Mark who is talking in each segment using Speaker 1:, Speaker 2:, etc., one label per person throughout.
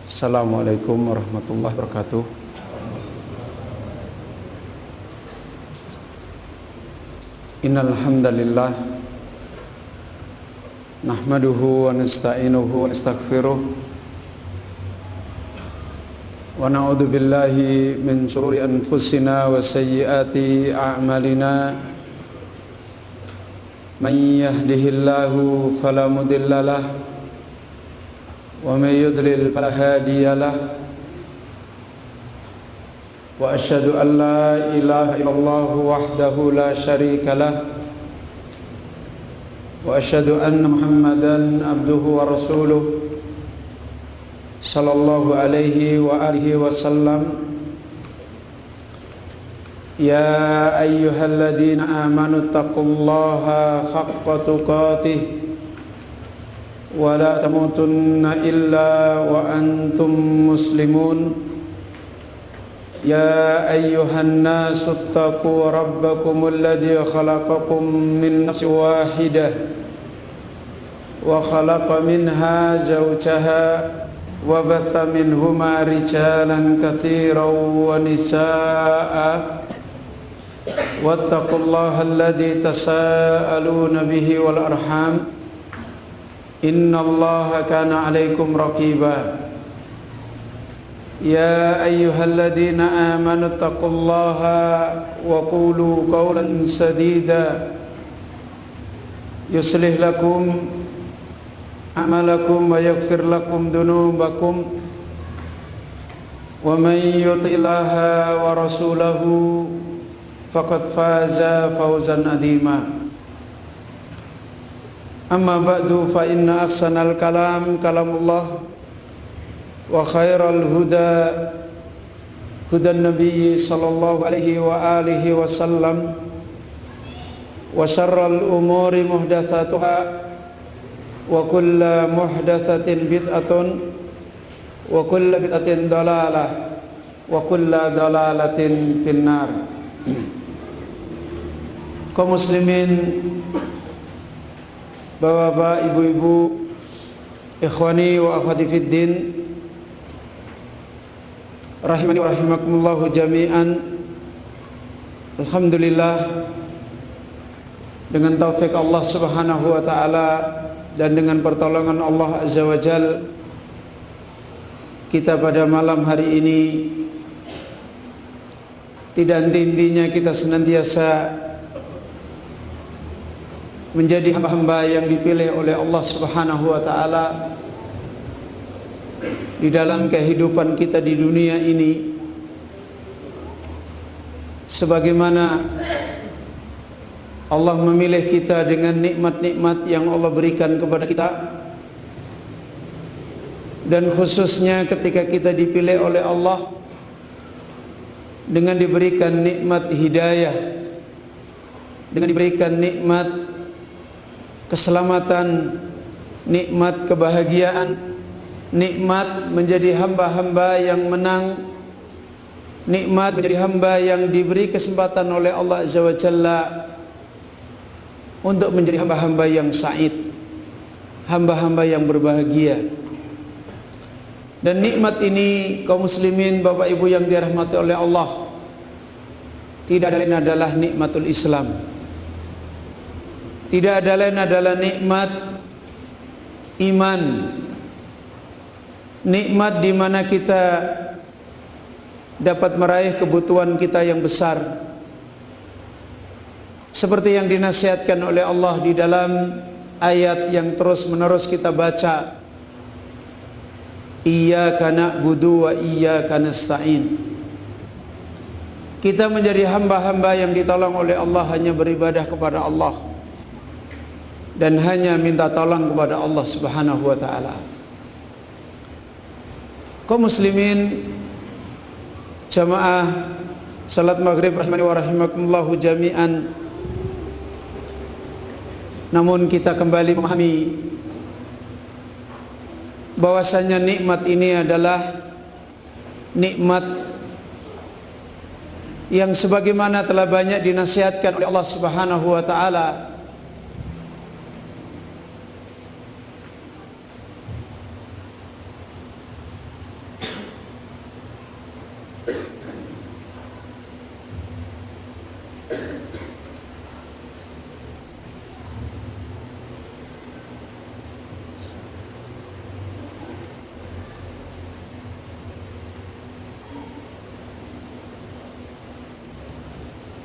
Speaker 1: Assalamualaikum warahmatullahi wabarakatuh. Innal hamdalillah nahmaduhu wa nasta'inuhu wa nastaghfiruh wa na'udzu billahi min shururi anfusina wa sayyiati a'malina. Man yahdihillahu fala mudilla lahu wa may yudlil fala hadiya lahu. Wa asyhadu an la ilaha illallah wahdahu la syarika lahu wa asyhadu anna Muhammadan abduhu wa rasuluh sallallahu alaihi wa alihi wasallam. Ya ayyuhalladzina amanu taqullaha haqqa tuqatih wa la tamutunna illa wa antum muslimun. Ya ayyuhan nasu attaqu rabbakumul ladzi khalaqakum min nafsin wahidah wa khalaqa minha zawjaha wa batha minhuma rijalan katsiran wa nisaa'a wattaqullaha alladzi tasaaluna bihi wal arham innallaha kana 'alaikum raqiba. Ya ayyuhalladzina amanu taqullaha wa qulu qawlan sadida yuslih lakum a'malakum wa yaghfir lakum dhunubakum wa man yuti'illaha wa rasulahu faqad faza fawzan 'azima. Amma ba'du fa inna ahsanal kalam kalamullah wa khairal huda hudan nabiyyi sallallahu alaihi wa alihi wasallam wa syarral umuri muhdatsatuha wa kullu muhdatsatin bid'atun wa kullu bid'atin dalalah wa kullu dalalatin finnar. Kaum muslimin, bapak-bapak, ibu-ibu, ikhwani wa akhwati fiddin, rahimani wa rahimakumullahu jami'an. Alhamdulillah, dengan taufik Allah subhanahu wa ta'ala dan dengan pertolongan Allah azza wa jal, kita pada malam hari ini tidak henti-hentinya kita senantiasa menjadi hamba-hamba yang dipilih oleh Allah subhanahu wa ta'ala di dalam kehidupan kita di dunia ini, sebagaimana Allah memilih kita dengan nikmat-nikmat yang Allah berikan kepada kita, dan khususnya ketika kita dipilih oleh Allah dengan diberikan nikmat hidayah, dengan diberikan nikmat keselamatan, nikmat kebahagiaan, nikmat menjadi hamba-hamba yang menang, nikmat menjadi hamba yang diberi kesempatan oleh Allah azza wa jalla untuk menjadi hamba-hamba yang sa'id, hamba-hamba yang berbahagia. Dan nikmat ini, kaum muslimin, bapak ibu yang dirahmati oleh Allah, tidak lain adalah nikmatul Islam. Tidak ada lain adalah nikmat iman, nikmat di mana kita dapat meraih kebutuhan kita yang besar, seperti yang dinasihatkan oleh Allah di dalam ayat yang terus menerus kita baca, Iyyaka na'budu wa iyyaka nasta'in. Kita menjadi hamba-hamba yang ditolong oleh Allah, hanya beribadah kepada Allah dan hanya minta tolong kepada Allah subhanahu wa ta'ala. Kaum muslimin, jamaah salat maghrib rahimani wa rahimakumullahu jami'an. Namun kita kembali memahami bahwasanya nikmat ini adalah nikmat yang sebagaimana telah banyak dinasihatkan oleh Allah subhanahu wa ta'ala.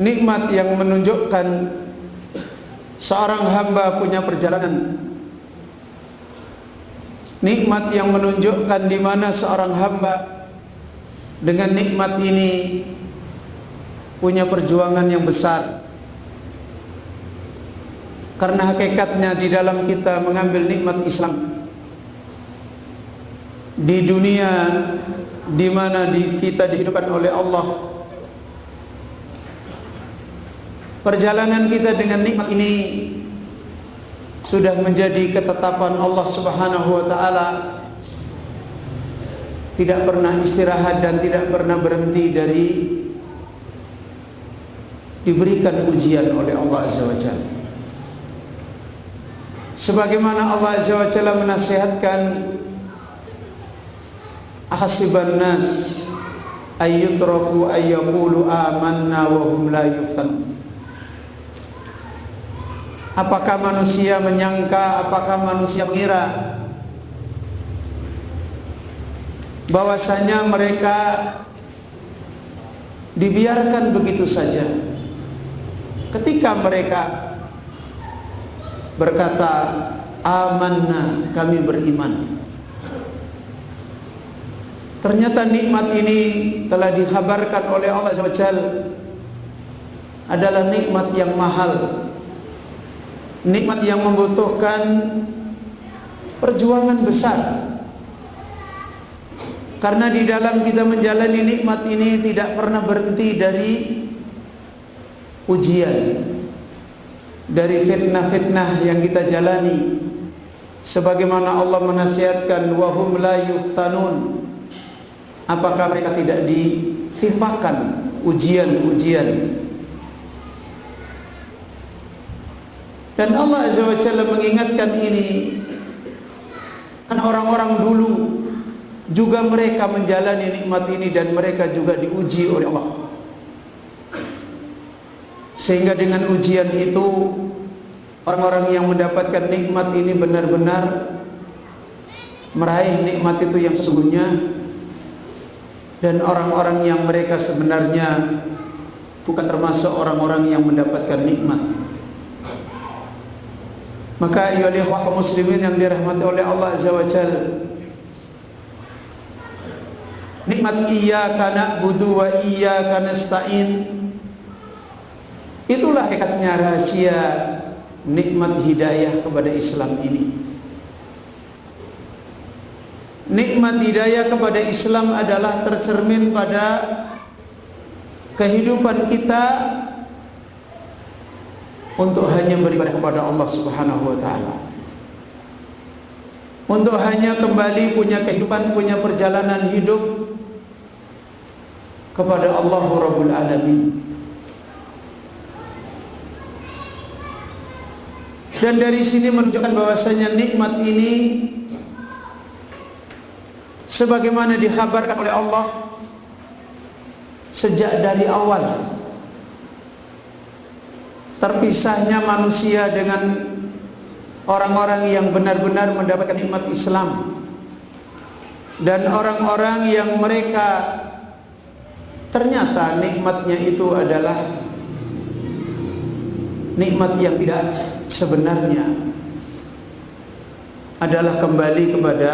Speaker 1: Nikmat yang menunjukkan seorang hamba punya perjalanan. Nikmat yang menunjukkan di mana seorang hamba dengan nikmat ini punya perjuangan yang besar. Karena hakikatnya di dalam kita mengambil nikmat Islam di dunia di mana kita dihidupkan oleh Allah, perjalanan kita dengan nikmat ini sudah menjadi ketetapan Allah Subhanahu wa taala, tidak pernah istirahat dan tidak pernah berhenti dari diberikan ujian oleh Allah Azza wa Jalla. Sebagaimana Allah Azza wa Jalla menasihatkan, ahasiban nas ayyutraku ayyaqulu amanna wa hum la yuftanun. Apakah manusia menyangka, apakah manusia mengira bahwasanya mereka dibiarkan begitu saja ketika mereka berkata amanna, kami beriman. Ternyata nikmat ini telah dikhabarkan oleh Allah SWT adalah nikmat yang mahal, nikmat yang membutuhkan perjuangan besar. Karena di dalam kita menjalani nikmat ini tidak pernah berhenti dari ujian, dari fitnah-fitnah yang kita jalani. Sebagaimana Allah menasihatkan, wahum la yuftanun, apakah mereka tidak ditimpakan ujian-ujian. Dan Allah Azza wa Jalla mengingatkan ini kan orang-orang dulu juga mereka menjalani nikmat ini dan mereka juga diuji oleh Allah. Sehingga dengan ujian itu orang-orang yang mendapatkan nikmat ini benar-benar meraih nikmat itu yang sesungguhnya, dan orang-orang yang mereka sebenarnya bukan termasuk orang-orang yang mendapatkan nikmat. Maka ya kaum muslimin yang dirahmati oleh Allah Azza wa Jalla, nikmat iyyaka na'budu wa iyyaka nasta'in, itulah hakikatnya rahasia nikmat hidayah kepada Islam ini. Nikmat hidayah kepada Islam adalah tercermin pada kehidupan kita untuk hanya beribadah kepada Allah Subhanahu wa taala, untuk hanya kembali punya kehidupan, punya perjalanan hidup kepada Allah Rabbul Alamin. Dan dari sini menunjukkan bahwasanya nikmat ini sebagaimana dikhabarkan oleh Allah sejak dari awal, terpisahnya manusia dengan orang-orang yang benar-benar mendapatkan nikmat Islam dan orang-orang yang mereka ternyata nikmatnya itu adalah nikmat yang tidak sebenarnya, adalah kembali kepada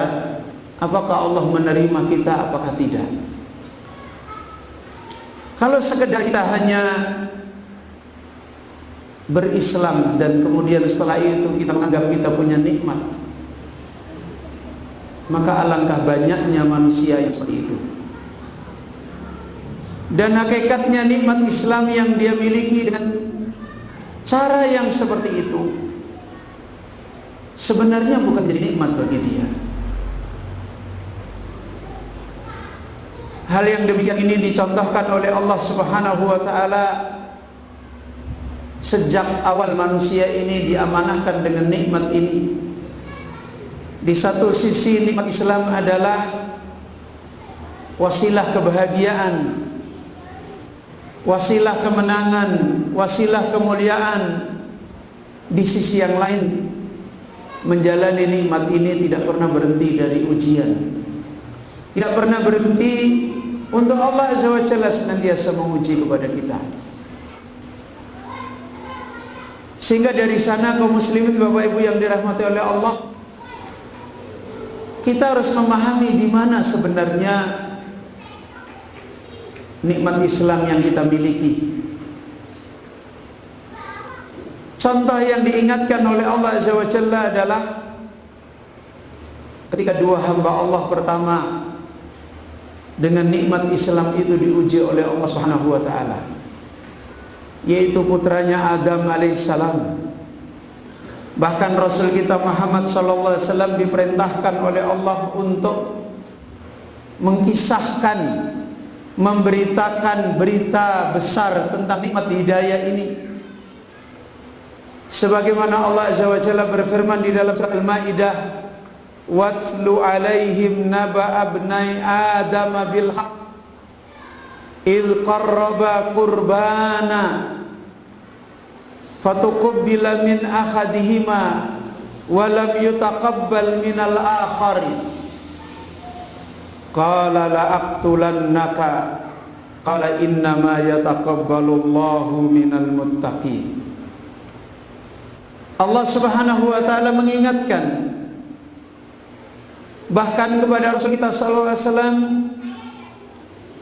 Speaker 1: apakah Allah menerima kita, apakah tidak. Kalau sekedar kita hanya berislam dan kemudian setelah itu kita menganggap kita punya nikmat, maka alangkah banyaknya manusia yang seperti itu. Dan hakikatnya nikmat Islam yang dia miliki dengan cara yang seperti itu sebenarnya bukan jadi nikmat bagi dia. Hal yang demikian ini dicontohkan oleh Allah Subhanahu wa taala sejak awal manusia ini diamanahkan dengan nikmat ini. Di satu sisi nikmat Islam adalah wasilah kebahagiaan wasilah kemenangan, wasilah kemuliaan. Di sisi yang lain, menjalani nikmat ini tidak pernah berhenti dari ujian, tidak pernah berhenti untuk Allah Azza wa Jalla senantiasa menguji kepada kita. Sehingga dari sana kaum muslimin Bapak Ibu yang dirahmati oleh Allah, kita harus memahami di mana sebenarnya nikmat Islam yang kita miliki. Contoh yang diingatkan oleh Allah Azza wa Jalla adalah ketika dua hamba Allah pertama dengan nikmat Islam itu diuji oleh Allah Subhanahu wa taala, yaitu putranya Adam alaihissalam. Bahkan Rasul kita Muhammad sallallahu alaihi wasallam diperintahkan oleh Allah untuk mengkisahkan, memberitakan berita besar tentang nikmat hidayah ini. Sebagaimana Allah Azza wa Jalla berfirman di dalam surat Al-Maidah, "Watlu 'alaihim naba'a abnai Adam bil haqq idh qarraba qurbana fatuqabbala min ahadihima wa lam yutaqabbal min al-akhari qala la aqtulannaka qala innama yataqabbalu Allahu minal muttaqin." Allah Subhanahu wa taala mengingatkan bahkan kepada Rasul kita sallallahu alaihi wasallam.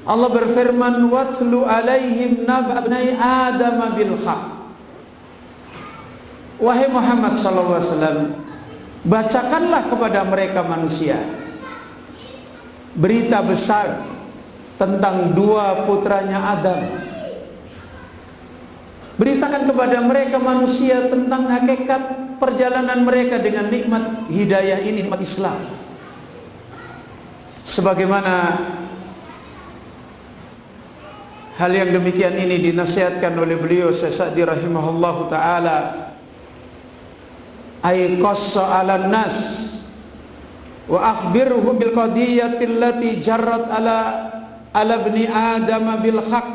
Speaker 1: Allah berfirman, "Watlu 'alaihim naba' abnai Adam bil haqq." Wahai Muhammad sallallahu alaihi wasallam, bacakanlah kepada mereka manusia berita besar tentang dua putranya Adam. Beritakan kepada mereka manusia tentang hakikat perjalanan mereka dengan nikmat hidayah ini, nikmat Islam. Sebagaimana hal yang demikian ini dinasihatkan oleh beliau Sa'di rahimahullahu taala, ay qassa 'alan nas wa akhbirhu bil qadiyyati allati jarrat ala ibni Adam bil haqq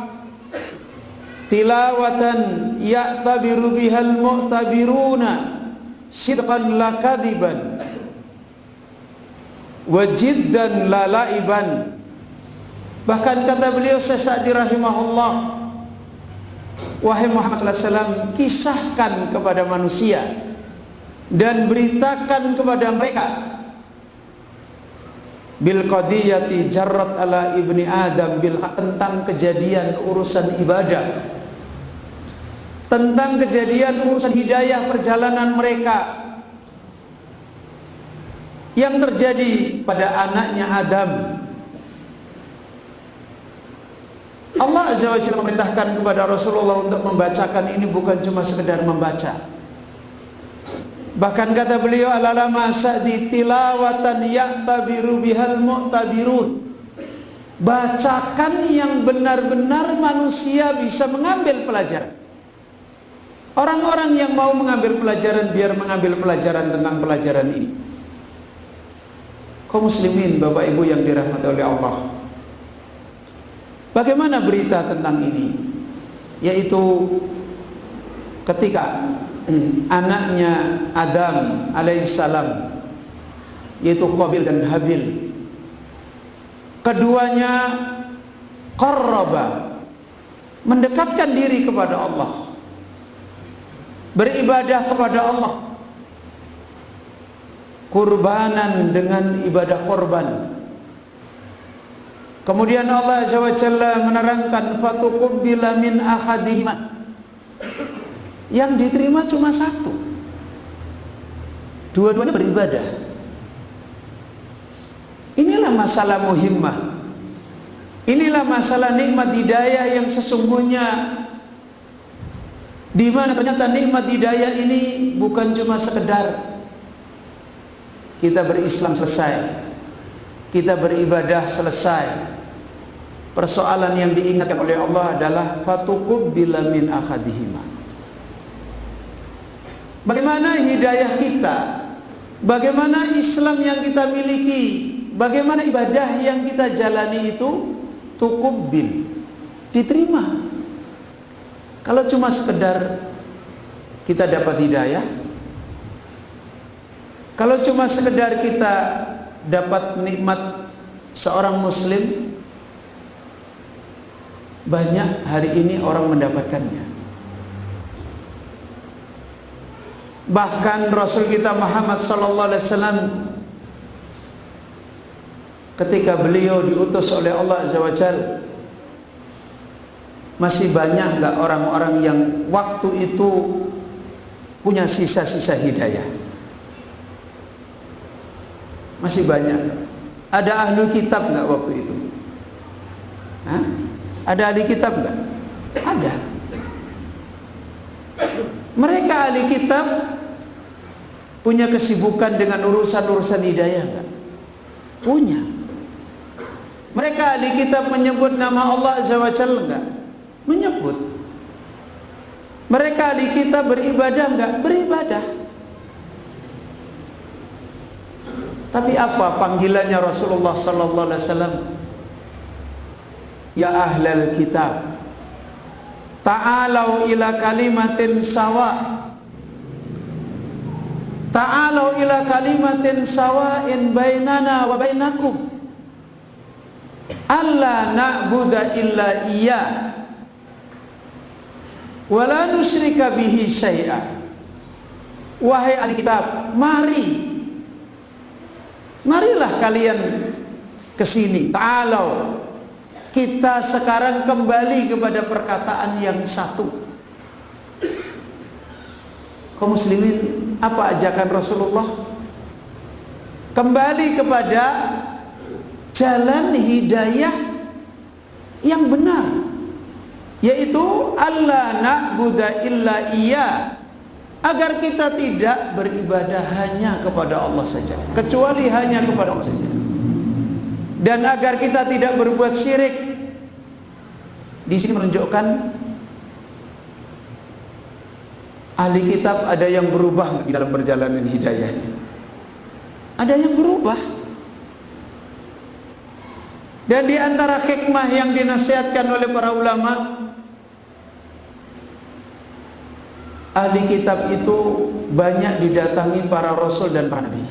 Speaker 1: tilawatan ya'tabiru bihal mu'tabiruna sidqan la kadiban wa jiddan la laiban. Bahkan kata beliau Sa'di rahimahullah, wahai Muhammad sallallahu alaihi wasallam, kisahkan kepada manusia dan beritakan kepada mereka bil qadiyati jarrat ala ibni Adam bil haq, tentang kejadian urusan ibadah, tentang kejadian urusan hidayah perjalanan mereka yang terjadi pada anaknya Adam. Allah Azza wa Jalla memerintahkan kepada Rasulullah untuk membacakan ini, bukan cuma sekedar membaca. Bahkan kata beliau, "Alalama sa'di tilawatan ya'tabiru bihal mu'tabirun." Bacakan yang benar-benar manusia bisa mengambil pelajaran. Orang-orang yang mau mengambil pelajaran, biar mengambil pelajaran tentang pelajaran ini. Kaum muslimin Bapak Ibu yang dirahmati oleh Allah, bagaimana berita tentang ini? Yaitu ketika anaknya Adam alaihissalam, yaitu Qabil dan Habil, keduanya qarraba, mendekatkan diri kepada Allah, beribadah kepada Allah, kurbanan dengan ibadah korban. Kemudian Allah Azza wa Jalla menerangkan, fatuqabbala min ahadihima, yang diterima cuma satu, dua-duanya beribadah. Inilah masalah muhimmah, inilah masalah nikmat hidayah yang sesungguhnya, di mana ternyata nikmat hidayah ini bukan cuma sekedar kita berislam selesai, kita beribadah selesai. Persoalan yang diingatkan oleh Allah adalah fatuqabbala min ahadihima. Bagaimana hidayah kita, bagaimana Islam yang kita miliki, bagaimana ibadah yang kita jalani itu tuqabbil, diterima. Kalau cuma sekedar kita dapat hidayah, kalau cuma sekedar kita dapat nikmat seorang muslim, banyak hari ini orang mendapatkannya. Bahkan Rasul kita Muhammad sallallahu alaihi wasallam ketika beliau diutus oleh Allah Azza wa Jalla, masih banyak enggak orang-orang yang waktu itu punya sisa-sisa hidayah? Masih banyak. Ada ahli kitab enggak waktu itu? Hah? Ada ahli kitab enggak? Ada. Mereka ahli kitab punya kesibukan dengan urusan-urusan hidayah enggak? Punya. Mereka ahli kitab menyebut nama Allah Azza wa Jalla enggak? Menyebut. Mereka ahli kitab beribadah enggak? Beribadah. Tapi apa panggilannya Rasulullah sallallahu alaihi wasallam? Ya ahlal kitab, ta'alau ila kalimatin sawa. Ta'alau ila kalimatin sawa'in bainana wa bainakum alla na'budu illa iya wa la nusyrika bihi syai'a. Wahai ahli kitab, marilah kalian ke sini. Ta'alau, kita sekarang kembali kepada perkataan yang satu. Kaum muslimin, apa ajakan Rasulullah? Kembali kepada jalan hidayah yang benar, yaitu alla na'budu illa iya, agar kita tidak beribadah hanya kepada Allah saja, kecuali hanya kepada Allah saja, dan agar kita tidak berbuat syirik. Di sini menunjukkan ahli kitab ada yang berubah di dalam perjalanan hidayahnya. Ada yang berubah. Dan di antara hikmah yang dinasihatkan oleh para ulama, ahli kitab itu banyak didatangi para rasul dan para nabi.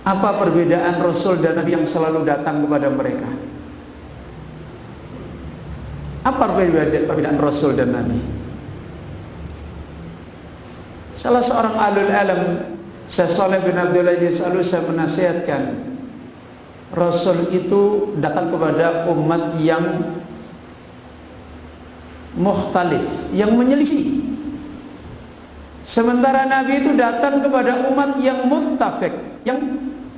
Speaker 1: Apa perbedaan rasul dan nabi yang selalu datang kepada mereka? Apa perbedaan rasul dan nabi? Salah seorang ahlul alam, Syekh Shalih bin Abdul Aziz Al-Utsaimin, menasihatkan rasul itu datang kepada umat yang mukhtalif, yang menyelisih. Sementara nabi itu datang kepada umat yang muttafiq, yang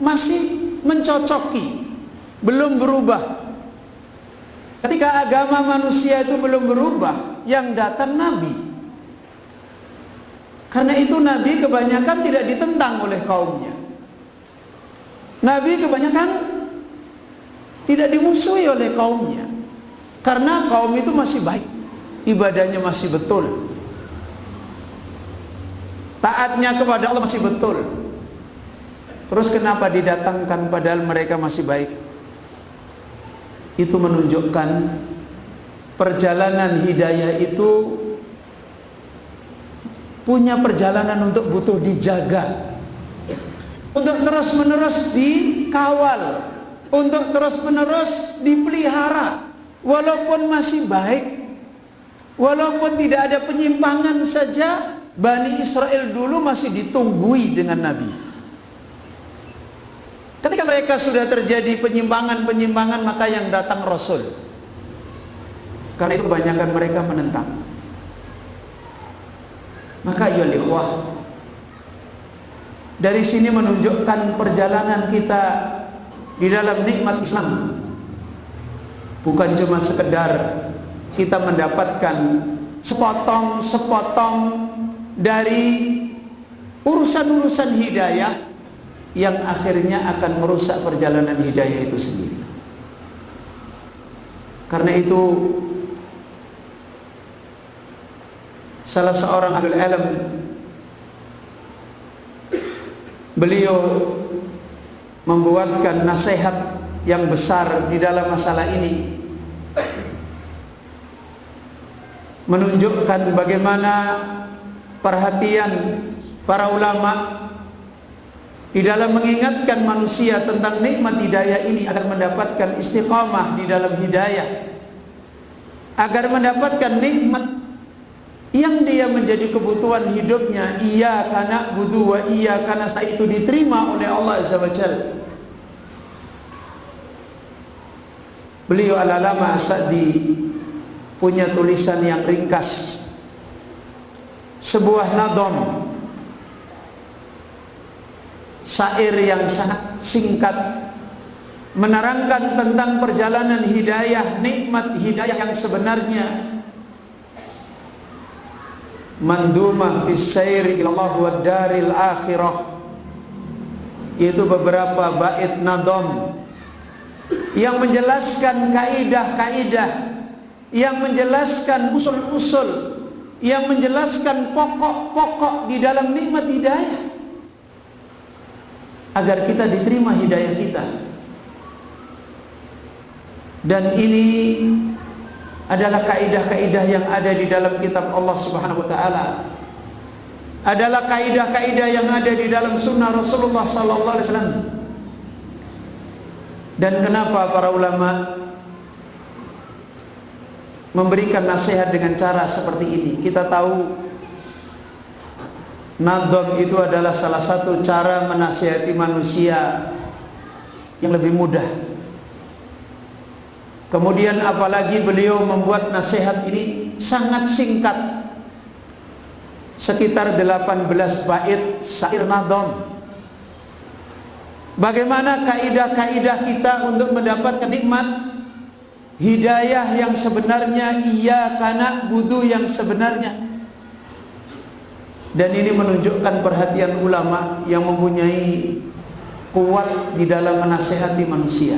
Speaker 1: masih mencocoki, belum berubah. Ketika agama manusia itu belum berubah, yang datang nabi. Karena itu nabi kebanyakan tidak ditentang oleh kaumnya. Nabi kebanyakan tidak dimusuhi oleh kaumnya, karena kaum itu masih baik, ibadahnya masih betul, taatnya kepada Allah masih betul. Terus kenapa didatangkan padahal mereka masih baik? Itu menunjukkan perjalanan hidayah itu punya perjalanan untuk butuh dijaga, untuk terus menerus dikawal, untuk terus menerus dipelihara. Walaupun masih baik, walaupun tidak ada penyimpangan saja, Bani Israel dulu masih ditunggui dengan Nabi. Ketika mereka sudah terjadi penyimpangan-penyimpangan, maka yang datang Rasul. Karena itu kebanyakan mereka menentang. Maka ya ikhwah, dari sini menunjukkan perjalanan kita di dalam nikmat Islam bukan cuma sekedar kita mendapatkan sepotong-sepotong dari urusan-urusan hidayah yang akhirnya akan merusak perjalanan hidayah itu sendiri. Karena itu salah seorang ahlul ilm, beliau membuatkan nasihat yang besar di dalam masalah ini. menunjukkan bagaimana perhatian para ulama di dalam mengingatkan manusia tentang nikmat hidayah ini agar mendapatkan istiqamah di dalam hidayah, agar mendapatkan nikmat yang dia menjadi kebutuhan hidupnya, iyyaka na'budu wa iyyaka nasta'in, itu diterima oleh Allah Azza wa Jalla. Beliau Al-Allamah As-Sa'di punya tulisan yang ringkas, sebuah nadom, syair yang sangat singkat, menerangkan tentang perjalanan hidayah, nikmat hidayah yang sebenarnya. Mandumah fis sayri ilallah wa daril akhirah, yaitu beberapa bait nadom yang menjelaskan kaidah-kaidah, yang menjelaskan usul-usul, yang menjelaskan pokok-pokok di dalam nikmat hidayah, agar kita diterima hidayah kita. Dan ini adalah kaidah-kaidah yang ada di dalam kitab Allah Subhanahu wa taala, adalah kaidah-kaidah yang ada di dalam sunnah Rasulullah sallallahu alaihi wasallam. Dan kenapa para ulama memberikan nasihat dengan cara seperti ini? Kita tahu nadom itu adalah salah satu cara menasihati manusia yang lebih mudah. Kemudian apalagi beliau membuat nasihat ini sangat singkat, sekitar 18 bait syair nadom. Bagaimana kaidah-kaidah kita untuk mendapatkan nikmat hidayah yang sebenarnya, iyyaka na'budu yang sebenarnya. Dan ini menunjukkan perhatian ulama yang mempunyai kuat di dalam menasihati manusia.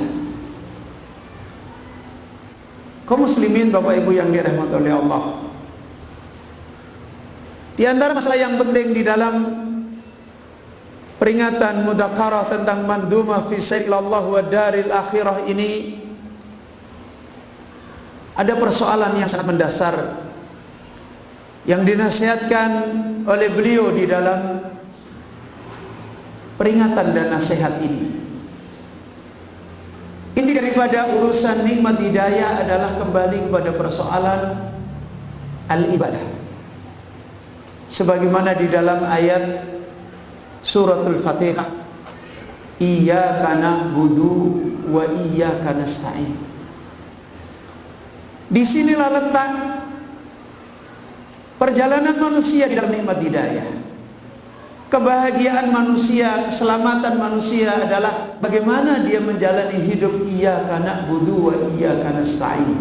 Speaker 1: Kaum muslimin, Bapak Ibu yang dirahmati oleh Allah, di antara masalah yang penting di dalam peringatan mudzakarah tentang mandumah fi sayri ilallah wa daril akhirah ini, ada persoalan yang sangat mendasar yang dinasihatkan oleh beliau di dalam peringatan dan nasihat ini. Inti daripada urusan nikmat hidayah adalah kembali kepada persoalan al-ibadah, sebagaimana di dalam ayat suratul Fatihah, iyyaka na'budu wa iyyaka nasta'in. Disinilah letak perjalanan manusia di dalam nikmat hidayah. Kebahagiaan manusia, keselamatan manusia adalah bagaimana dia menjalani hidup iyyaka na'budu wa iyyaka nasta'in.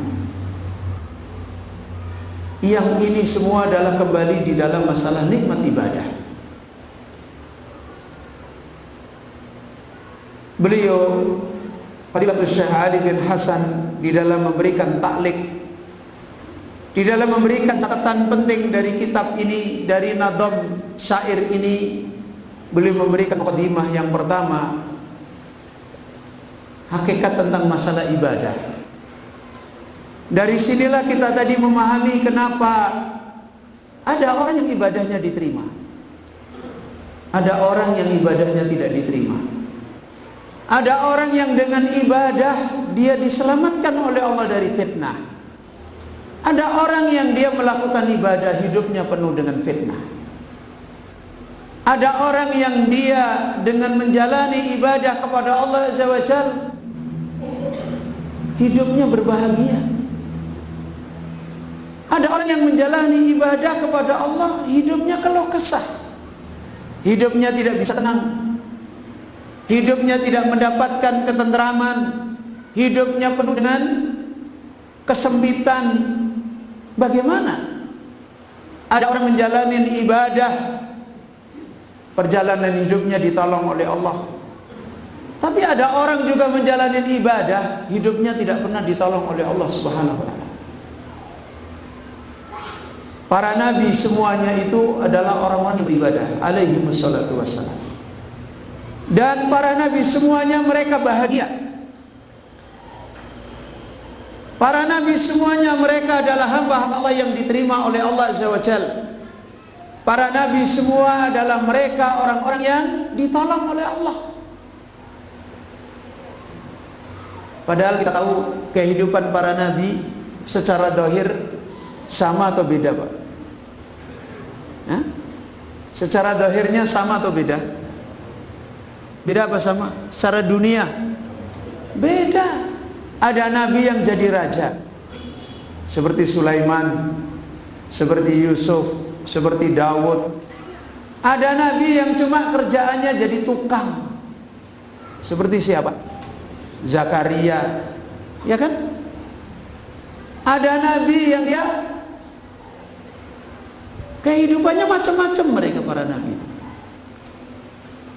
Speaker 1: Yang ini semua adalah kembali di dalam masalah nikmat ibadah. Beliau Fadilatul Syekh Ali bin Hasan di dalam memberikan taklik, di dalam memberikan catatan penting dari kitab ini, dari nadom syair ini, beliau memberikan mukadimah yang pertama, hakikat tentang masalah ibadah. Dari sinilah kita tadi memahami kenapa ada orang yang ibadahnya diterima, ada orang yang ibadahnya tidak diterima. Ada orang yang dengan ibadah dia diselamatkan oleh Allah dari fitnah. Ada orang yang dia melakukan ibadah hidupnya penuh dengan fitnah. Ada orang yang dia dengan menjalani ibadah kepada Allah Azza wa Jalla hidupnya berbahagia. Ada orang yang menjalani ibadah kepada Allah hidupnya keluh kesah. Hidupnya tidak bisa tenang. Hidupnya tidak mendapatkan ketentraman. Hidupnya penuh dengan kesempitan. Bagaimana? Ada orang menjalani ibadah, perjalanan hidupnya ditolong oleh Allah. Tapi ada orang juga menjalani ibadah, hidupnya tidak pernah ditolong oleh Allah Subhanahu wa taala. Para nabi semuanya itu adalah orang-orang yang beribadah, alaihi wassalatu wassalam. Dan para nabi semuanya mereka bahagia. Para nabi semuanya mereka adalah hamba-hamba Allah yang diterima oleh Allah Azza wa Jalla. Para nabi semua adalah mereka orang-orang yang ditolong oleh Allah. Padahal kita tahu kehidupan para nabi secara zahir sama atau beda, Pak? Hah? Secara zahirnya sama atau beda? Beda apa sama? Secara dunia beda. Ada nabi yang jadi raja seperti Sulaiman, seperti Yusuf, seperti Daud. Ada nabi yang cuma kerjaannya jadi tukang, seperti siapa? Zakaria, ya kan? Ada nabi yang dia kehidupannya macam-macam, mereka para nabi itu.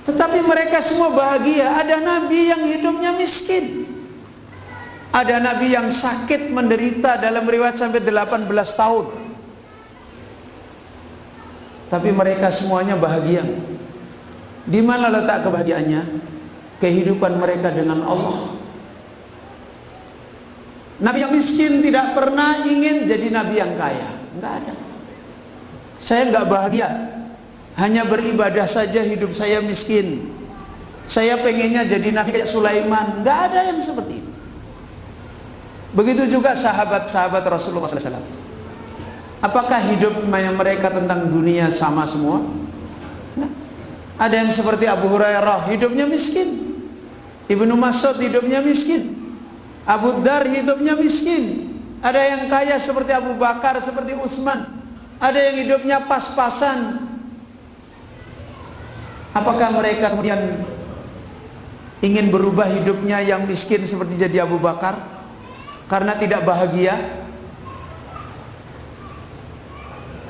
Speaker 1: Tetapi mereka semua bahagia. Ada nabi yang hidupnya miskin. Ada nabi yang sakit menderita, dalam riwayat sampai 18 tahun. Tapi mereka semuanya bahagia. Di mana letak kebahagiaannya? Kehidupan mereka dengan Allah. Nabi yang miskin tidak pernah ingin jadi nabi yang kaya. Enggak ada. Saya enggak bahagia, hanya beribadah saja hidup saya miskin. Saya pengennya jadi nabi kayak Sulaiman. Enggak ada yang seperti itu. Begitu juga sahabat-sahabat Rasulullah SAW. Apakah hidup mereka tentang dunia sama semua? Nah, ada yang seperti Abu Hurairah, hidupnya miskin. Ibnu Mas'ud hidupnya miskin. Abu Dar hidupnya miskin. Ada yang kaya seperti Abu Bakar, seperti Utsman. Ada yang hidupnya pas-pasan. Apakah mereka kemudian ingin berubah hidupnya yang miskin seperti jadi Abu Bakar karena tidak bahagia?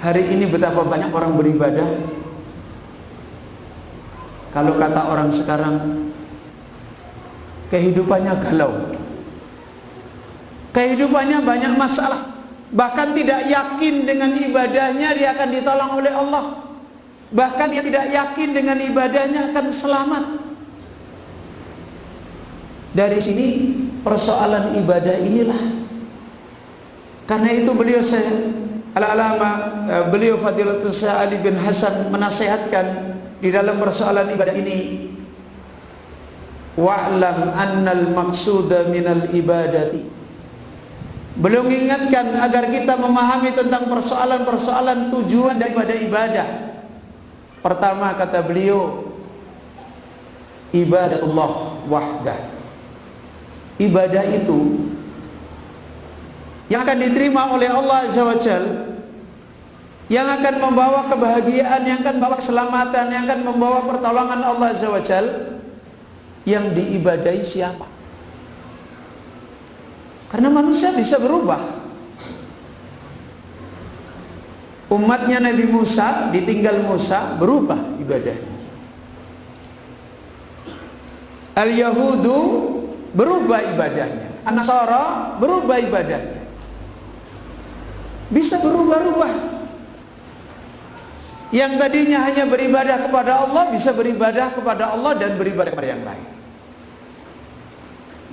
Speaker 1: Hari ini betapa banyak orang beribadah. Kalau kata orang sekarang, kehidupannya galau, kehidupannya banyak masalah. Bahkan tidak yakin dengan ibadahnya dia akan ditolong oleh Allah. Bahkan dia tidak yakin dengan ibadahnya akan selamat. Dari sini persoalan ibadah inilah. Karena itu beliau Fadilatul Syekh Ali bin Hasan menasihatkan di dalam persoalan ibadah ini, wa'lam annal maqsuda minal ibadati. Beliau mengingatkan agar kita memahami tentang persoalan-persoalan tujuan daripada ibadah. Pertama kata beliau, ibadatullah wahdah. Ibadah itu yang akan diterima oleh Allah Azza wa Jalla, yang akan membawa kebahagiaan, yang akan membawa keselamatan, yang akan membawa pertolongan Allah Azza wa Jalla, yang diibadahi siapa? Karena manusia bisa berubah. Umatnya Nabi Musa, ditinggal Musa, berubah ibadahnya. Al-Yahudu berubah ibadahnya. An-Nasara berubah ibadahnya. Bisa berubah-ubah. Yang tadinya hanya beribadah kepada Allah bisa beribadah kepada Allah dan beribadah kepada yang lain.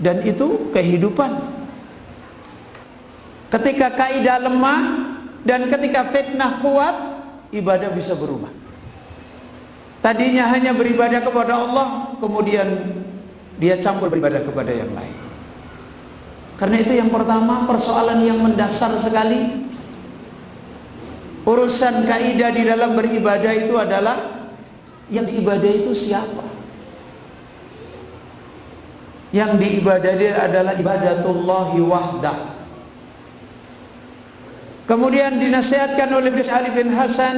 Speaker 1: Dan itu kehidupan. Ketika kaidah lemah dan ketika fitnah kuat, ibadah bisa berubah. Tadinya hanya beribadah kepada Allah, kemudian dia campur beribadah kepada yang lain. Karena itu yang pertama, persoalan yang mendasar sekali. Urusan kaidah di dalam beribadah itu adalah yang diibadahi itu siapa? Yang diibadahi adalah ibadatullahi wahdah. Kemudian dinasihatkan oleh Syekh Ali bin Hasan,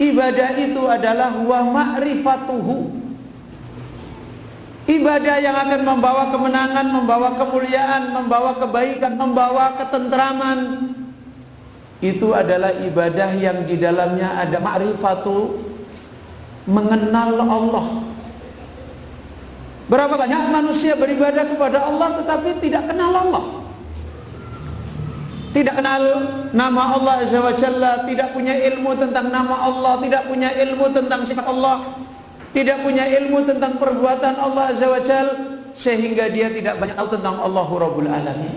Speaker 1: ibadah itu adalah wa ma'rifatuhu. Ibadah yang akan membawa kemenangan, membawa kemuliaan, membawa kebaikan, membawa ketentraman, itu adalah ibadah yang di dalamnya ada ma'rifatu, mengenal Allah. Berapa banyak manusia beribadah kepada Allah tetapi tidak kenal Allah, tidak kenal nama Allah Azza wa Jalla, tidak punya ilmu tentang nama Allah, tidak punya ilmu tentang sifat Allah, tidak punya ilmu tentang perbuatan Allah Azza wa Jalla, sehingga dia tidak banyak tahu tentang Allahu Rabbul Alamin.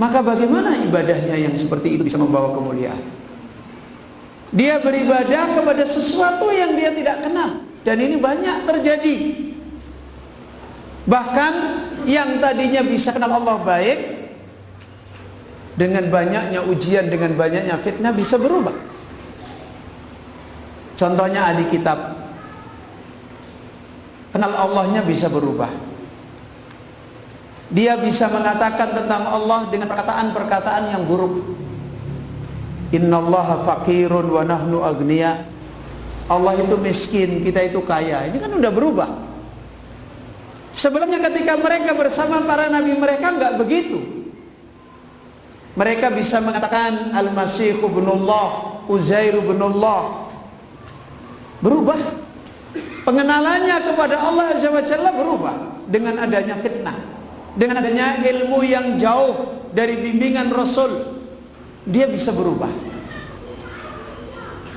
Speaker 1: maka bagaimana ibadahnya yang seperti itu bisa membawa kemuliaan? Dia beribadah kepada sesuatu yang dia tidak kenal, dan ini banyak terjadi. Bahkan yang tadinya bisa kenal Allah baik, dengan banyaknya ujian, dengan banyaknya fitnah bisa berubah. Contohnya ahli kitab, kenal Allahnya bisa berubah. Dia bisa mengatakan tentang Allah dengan perkataan-perkataan yang buruk. Innallaha faqirun wa nahnu agniya. Allah itu miskin, kita itu kaya. Ini kan udah berubah. Sebelumnya ketika mereka bersama para nabi mereka enggak begitu. Mereka bisa mengatakan Al-Masih ibnullah, Uzair ibnullah. Berubah. Pengenalannya kepada Allah Azza wa Jalla berubah dengan adanya fitnah, dengan adanya ilmu yang jauh dari bimbingan Rasul. Dia bisa berubah.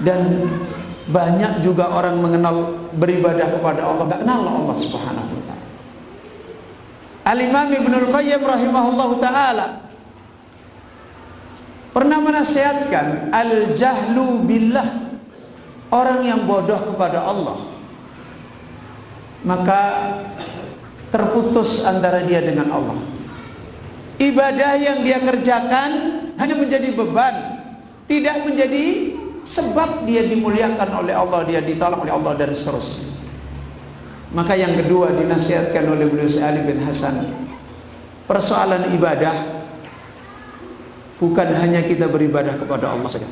Speaker 1: Dan banyak juga orang mengenal beribadah kepada Allah enggak kenal Allah Subhanahu wa taala. Al-Imam Ibnul Qayyim rahimahullahu taala pernah menasihatkan al-jahlu billah, orang yang bodoh kepada Allah maka terputus antara dia dengan Allah. Ibadah yang dia kerjakan hanya menjadi beban, tidak menjadi sebab dia dimuliakan oleh Allah, dia ditolong oleh Allah, dan seterusnya. Maka yang kedua dinasihatkan oleh beliau Ali bin Hasan, persoalan ibadah bukan hanya kita beribadah kepada Allah saja,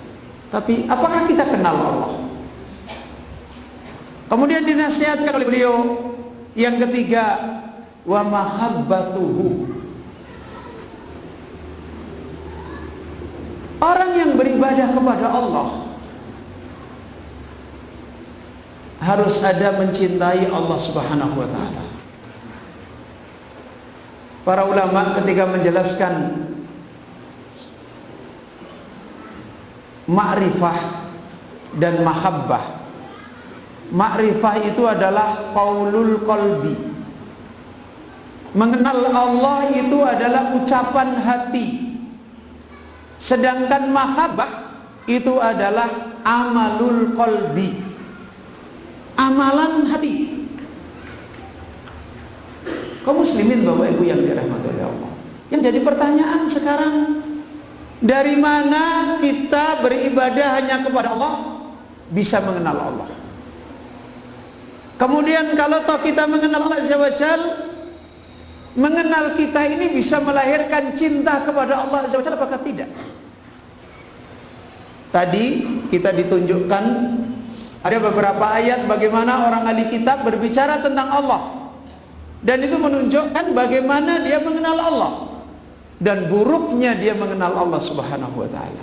Speaker 1: tapi apakah kita kenal Allah. Kemudian dinasihatkan oleh beliau yang ketiga, wa mahabbatuhu. Orang yang beribadah kepada Allah harus ada mencintai Allah Subhanahu wa taala. Para ulama ketika menjelaskan ma'rifah dan mahabbah. Ma'rifah itu adalah qaulul qalbi. Mengenal Allah itu adalah ucapan hati. Sedangkan mahabbah itu adalah amalul qalbi, amalan hati. Kaum muslimin Bapak Ibu yang dirahmati oleh Allah, yang jadi pertanyaan sekarang, dari mana kita beribadah hanya kepada Allah bisa mengenal Allah? Kemudian kalau toh kita mengenal Allah Azza wa Jalla, mengenal kita ini bisa melahirkan cinta kepada Allah Azza wa Jalla apakah tidak? Tadi kita ditunjukkan ada beberapa ayat bagaimana orang ahli kitab berbicara tentang Allah, dan itu menunjukkan bagaimana dia mengenal Allah dan buruknya dia mengenal Allah Subhanahu wa taala.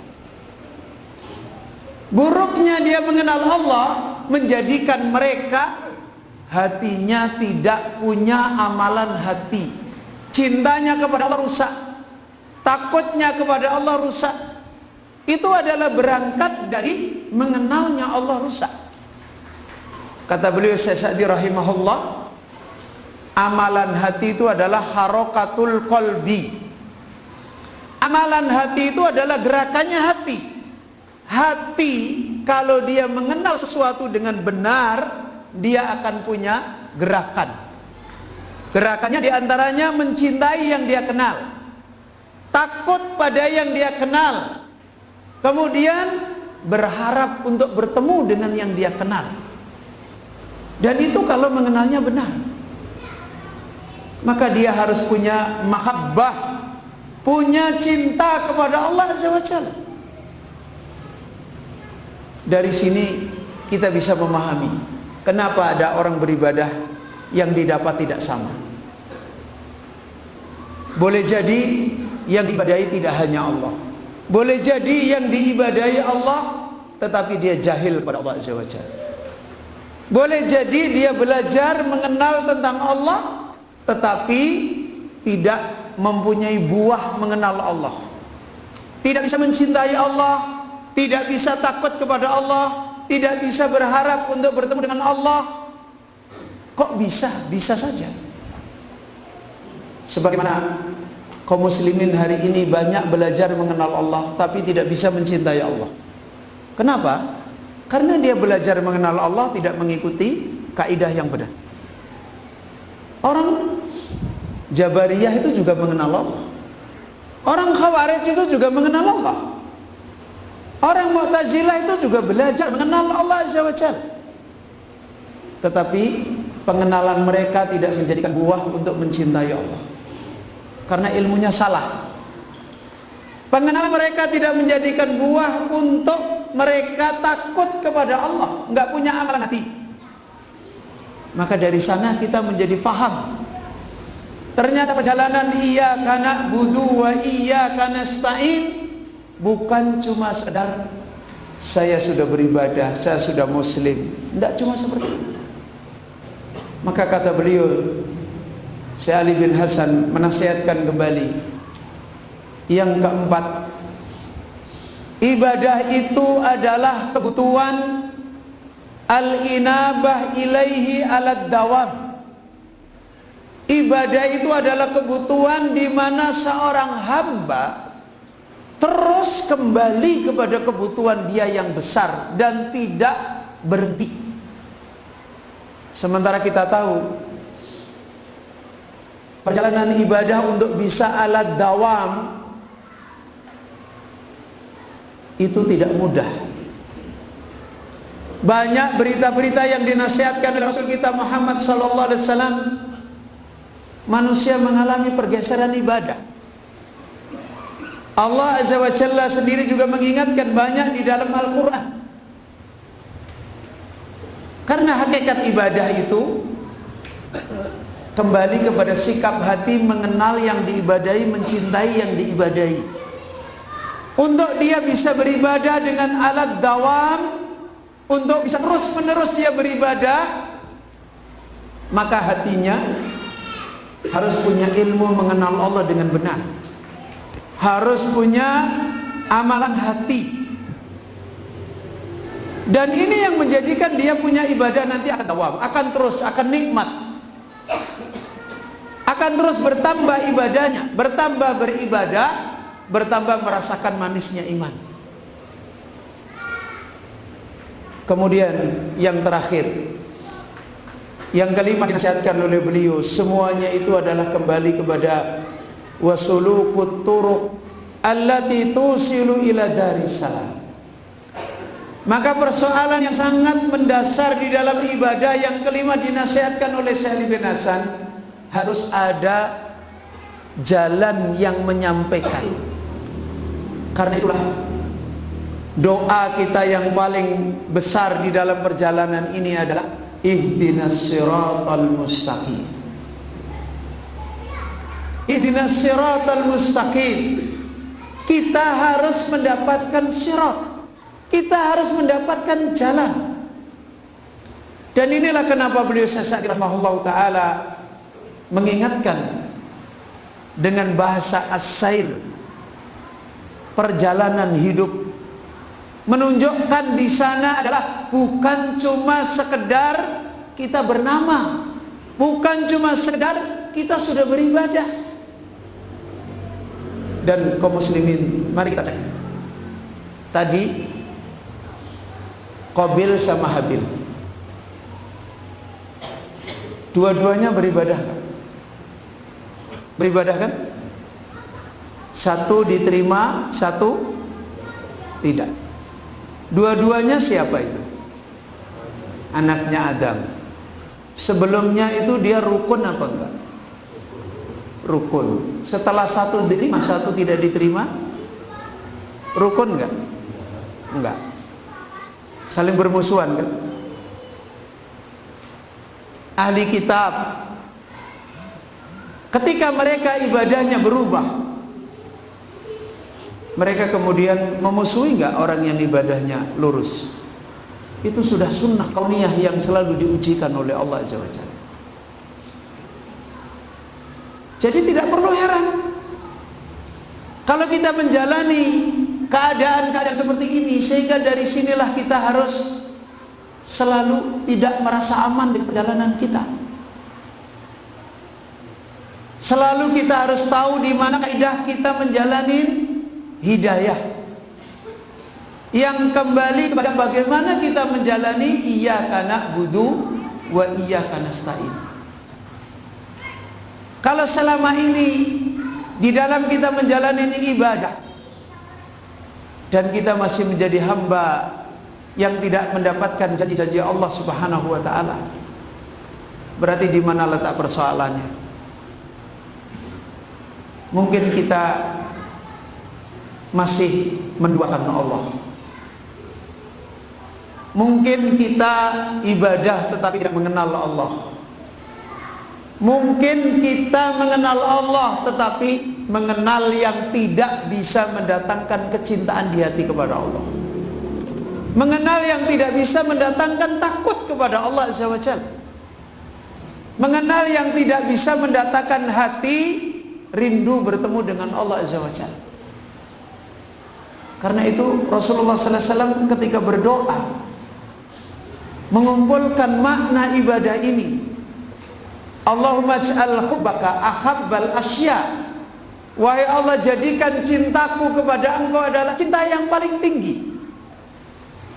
Speaker 1: Buruknya dia mengenal Allah menjadikan mereka hatinya tidak punya amalan hati. Cintanya kepada Allah rusak, takutnya kepada Allah rusak. Itu adalah berangkat dari mengenalnya Allah rusak. Kata beliau Syekh Sa'di rahimahullah, amalan hati itu adalah harokatul qalbi. Amalan hati itu adalah gerakannya hati. Hati kalau dia mengenal sesuatu dengan benar, dia akan punya gerakan. Gerakannya diantaranya mencintai yang dia kenal, takut pada yang dia kenal, kemudian berharap untuk bertemu dengan yang dia kenal. Dan itu kalau mengenalnya benar, maka dia harus punya mahabbah, punya cinta kepada Allah Azza wa Jalla. Dari sini kita bisa memahami kenapa ada orang beribadah yang didapat tidak sama. Boleh jadi yang diibadahi tidak hanya Allah, boleh jadi yang diibadahi Allah tetapi dia jahil pada Allah Azza wa Jalla. Boleh jadi dia belajar mengenal tentang Allah tetapi tidak mempunyai buah mengenal Allah. Tidak bisa mencintai Allah, tidak bisa takut kepada Allah, tidak bisa berharap untuk bertemu dengan Allah. Kok bisa? Bisa saja. Sebagaimana kaum muslimin hari ini banyak belajar mengenal Allah tapi tidak bisa mencintai Allah. Kenapa? Karena dia belajar mengenal Allah tidak mengikuti kaidah yang benar. Orang Jabariyah itu juga mengenal Allah. Orang Khawarij itu juga mengenal Allah. Orang Mu'tazilah itu juga belajar mengenal Allah Azza wa Jalla. Tetapi pengenalan mereka tidak menjadikan buah untuk mencintai Allah. Karena ilmunya salah. Pengenalan mereka tidak menjadikan buah untuk mereka takut kepada Allah, nggak punya amalan hati. Maka dari sana kita menjadi faham. Ternyata perjalanan iyyaka na'budu wa iyyaka nasta'in bukan cuma sekedar saya sudah beribadah, saya sudah muslim. Tidak cuma seperti itu. Maka kata beliau, Syekh Ali bin Hasan menasihatkan kembali. Yang keempat, ibadah itu adalah kebutuhan al-inabah ilaihi alad dawam. Ibadah itu adalah kebutuhan di mana seorang hamba terus kembali kepada kebutuhan dia yang besar dan tidak berhenti. Sementara kita tahu perjalanan ibadah untuk bisa alad dawam itu tidak mudah. Banyak berita-berita yang dinasihatkan oleh Rasul kita Muhammad sallallahu alaihi wasallam. Manusia mengalami pergeseran ibadah. Allah Azza wa Jalla sendiri juga mengingatkan banyak di dalam Al-Quran. Karena hakikat ibadah itu kembali kepada sikap hati mengenal yang diibadahi, mencintai yang diibadahi. Untuk dia bisa beribadah dengan alat dawam, untuk bisa terus menerus dia beribadah, maka hatinya harus punya ilmu mengenal Allah dengan benar, harus punya amalan hati. Dan ini yang menjadikan dia punya ibadah nanti akan dawam, akan terus, akan nikmat, akan terus bertambah ibadahnya, bertambah beribadah, bertambah merasakan manisnya iman. Kemudian yang terakhir, yang kelima dinasihatkan oleh beliau, semuanya itu adalah kembali kepada wasulukut turuq allati tusilu ila darissalam. Maka persoalan yang sangat mendasar di dalam ibadah yang kelima dinasihatkan oleh Syekh Ali bin Hasan, harus ada jalan yang menyampaikan. Karena itulah doa kita yang paling besar di dalam perjalanan ini adalah ihdinas siratal mustaqim. Ihdinas siratal mustaqim. Kita harus mendapatkan sirat. Kita harus mendapatkan jalan. Dan inilah kenapa beliau Syekh rahimahullah taala mengingatkan dengan bahasa as-sair, perjalanan hidup, menunjukkan di sana adalah bukan cuma sekedar kita bernama, bukan cuma sekedar kita sudah beribadah. Dan kaum muslimin, mari kita cek. Tadi Qabil sama Habil, dua-duanya beribadah kan? Beribadah kan? Satu diterima, satu tidak. Dua-duanya siapa itu? Anaknya Adam. Sebelumnya itu dia rukun apa enggak? Rukun. Setelah satu diterima, satu tidak diterima, rukun enggak? Enggak. Saling bermusuhan kan? Ahli kitab, ketika mereka ibadahnya berubah, mereka kemudian memusuhi enggak orang yang ibadahnya lurus? Itu sudah sunnah kauniyah yang selalu diujikan oleh Allah Azza wa Jalla. Jadi tidak perlu heran kalau kita menjalani keadaan-keadaan seperti ini, sehingga dari sinilah kita harus selalu tidak merasa aman di perjalanan kita. Selalu kita harus tahu di mana kaidah kita menjalani hidayah, yang kembali kepada bagaimana kita menjalani iyyaka na'budu wa iyyaka nasta'in. Kalau selama ini di dalam kita menjalani ibadah dan kita masih menjadi hamba yang tidak mendapatkan janji-janji Allah Subhanahu wa taala, berarti di mana letak persoalannya? Mungkin kita masih menduakan Allah. Mungkin kita ibadah tetapi tidak mengenal Allah. Mungkin kita mengenal Allah tetapi mengenal yang tidak bisa mendatangkan kecintaan di hati kepada Allah. Mengenal yang tidak bisa mendatangkan takut kepada Allah Azza wa Jalla. Mengenal yang tidak bisa mendatangkan hati rindu bertemu dengan Allah Azza wa Jalla. Karena itu Rasulullah sallallahu alaihi wasallam ketika berdoa mengumpulkan makna ibadah ini. Allahumma ij'al hubbaka ahabbal asya. Wahai Allah, jadikan cintaku kepada Engkau adalah cinta yang paling tinggi.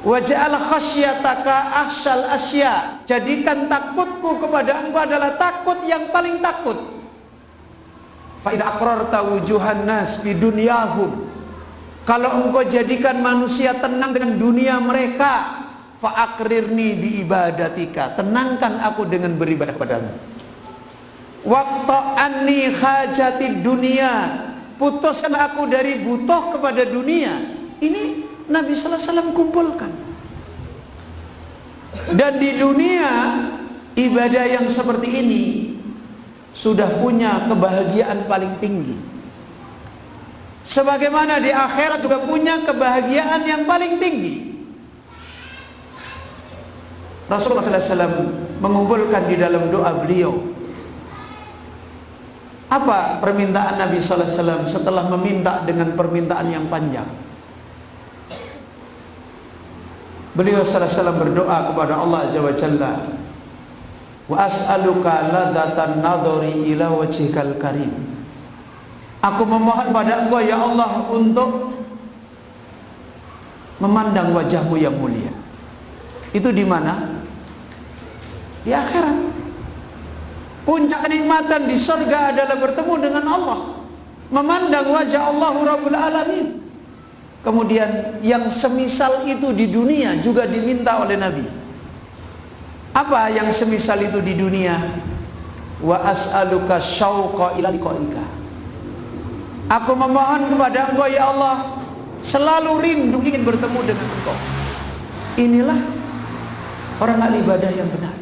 Speaker 1: Waj'al khasyataka ahsyal asya. Jadikan takutku kepada Engkau adalah takut yang paling takut. Fa idza aqrarta wujuhan nas fi dunyahum. Kalau Engkau jadikan manusia tenang dengan dunia mereka, fa aqrirni bi ibadatika. Tenangkan aku dengan beribadah kepadamu. Waqta'anni hajatid dunia. Putuskan aku dari butuh kepada dunia. Ini Nabi sallallahu alaihi wasallam kumpulkan. Dan di dunia ibadah yang seperti ini sudah punya kebahagiaan paling tinggi. Sebagaimana di akhirat juga punya kebahagiaan yang paling tinggi. Rasulullah sallallahu alaihi wasallam mengumpulkan di dalam doa beliau. Apa permintaan Nabi sallallahu alaihi wasallam setelah meminta dengan permintaan yang panjang? Beliau sallallahu alaihi wasallam berdoa kepada Allah Azza wa Jalla, wa as'aluka ladzatan nadhari ila wajhikal karim. Aku memohon pada Engkau ya Allah untuk memandang wajahmu yang mulia. Itu di mana? Di akhirat. Puncak kenikmatan di surga adalah bertemu dengan Allah, memandang wajah Allah Rabbul Alamin. Kemudian yang semisal itu di dunia juga diminta oleh Nabi. Apa yang semisal itu di dunia? Wa as'aluka syauqa ila liqaika. Aku memohon kepada Engkau ya Allah, selalu rindu ingin bertemu dengan Engkau. Inilah orang ahli ibadah yang benar,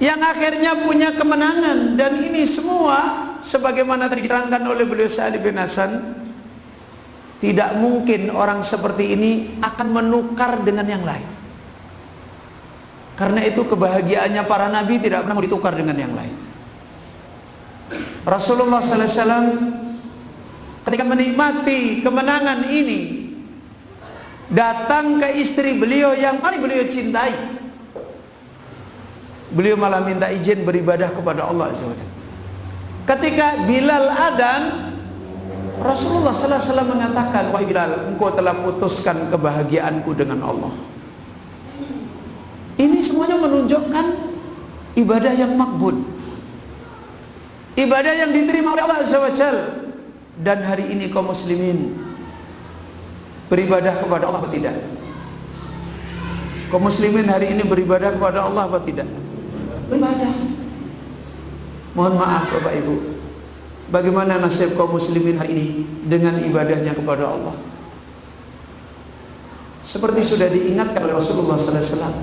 Speaker 1: yang akhirnya punya kemenangan. Dan ini semua sebagaimana tadi diterangkan oleh beliau Sa'id bin Hasan, tidak mungkin orang seperti ini akan menukar dengan yang lain. Karena itu kebahagiaannya para nabi tidak pernah mau ditukar dengan yang lain. Rasulullah sallallahu alaihi wasallam ketika menikmati kemenangan ini, datang ke istri beliau yang paling beliau cintai. Beliau malah minta izin beribadah kepada Allah Azza wa Jalla. Ketika Bilal adzan, Rasulullah sallallahu alaihi wasallam mengatakan, wahai Bilal, engkau telah putuskan kebahagiaanku dengan Allah. Ini semuanya menunjukkan ibadah yang makbul, ibadah yang diterima oleh Allah Azza wa Jalla. Dan hari ini kaum muslimin beribadah kepada Allah atau tidak? Kaum muslimin hari ini beribadah kepada Allah atau tidak? Beribadah. Mohon maaf Bapak Ibu, bagaimana nasib kaum muslimin hari ini dengan ibadahnya kepada Allah? Seperti sudah diingatkan oleh Rasulullah sallallahu alaihi wasallam,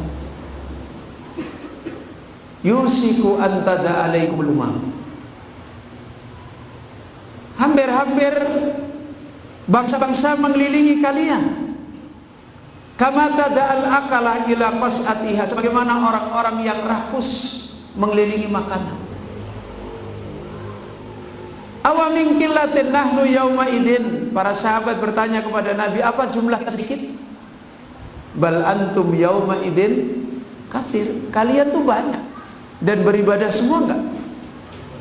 Speaker 1: yusiku antada alaikumul umam. Hampir-hampir bangsa-bangsa mengelilingi kalian. Kama tada'al akala ila qas'atiha, sebagaimana orang-orang yang rakus mengelilingi makanan. Awa min qillatin nahnu yauma idin. Para sahabat bertanya kepada Nabi, apa jumlah kita sedikit? Bal antum yauma idin katsir. Kalian tuh banyak dan beribadah semua enggak?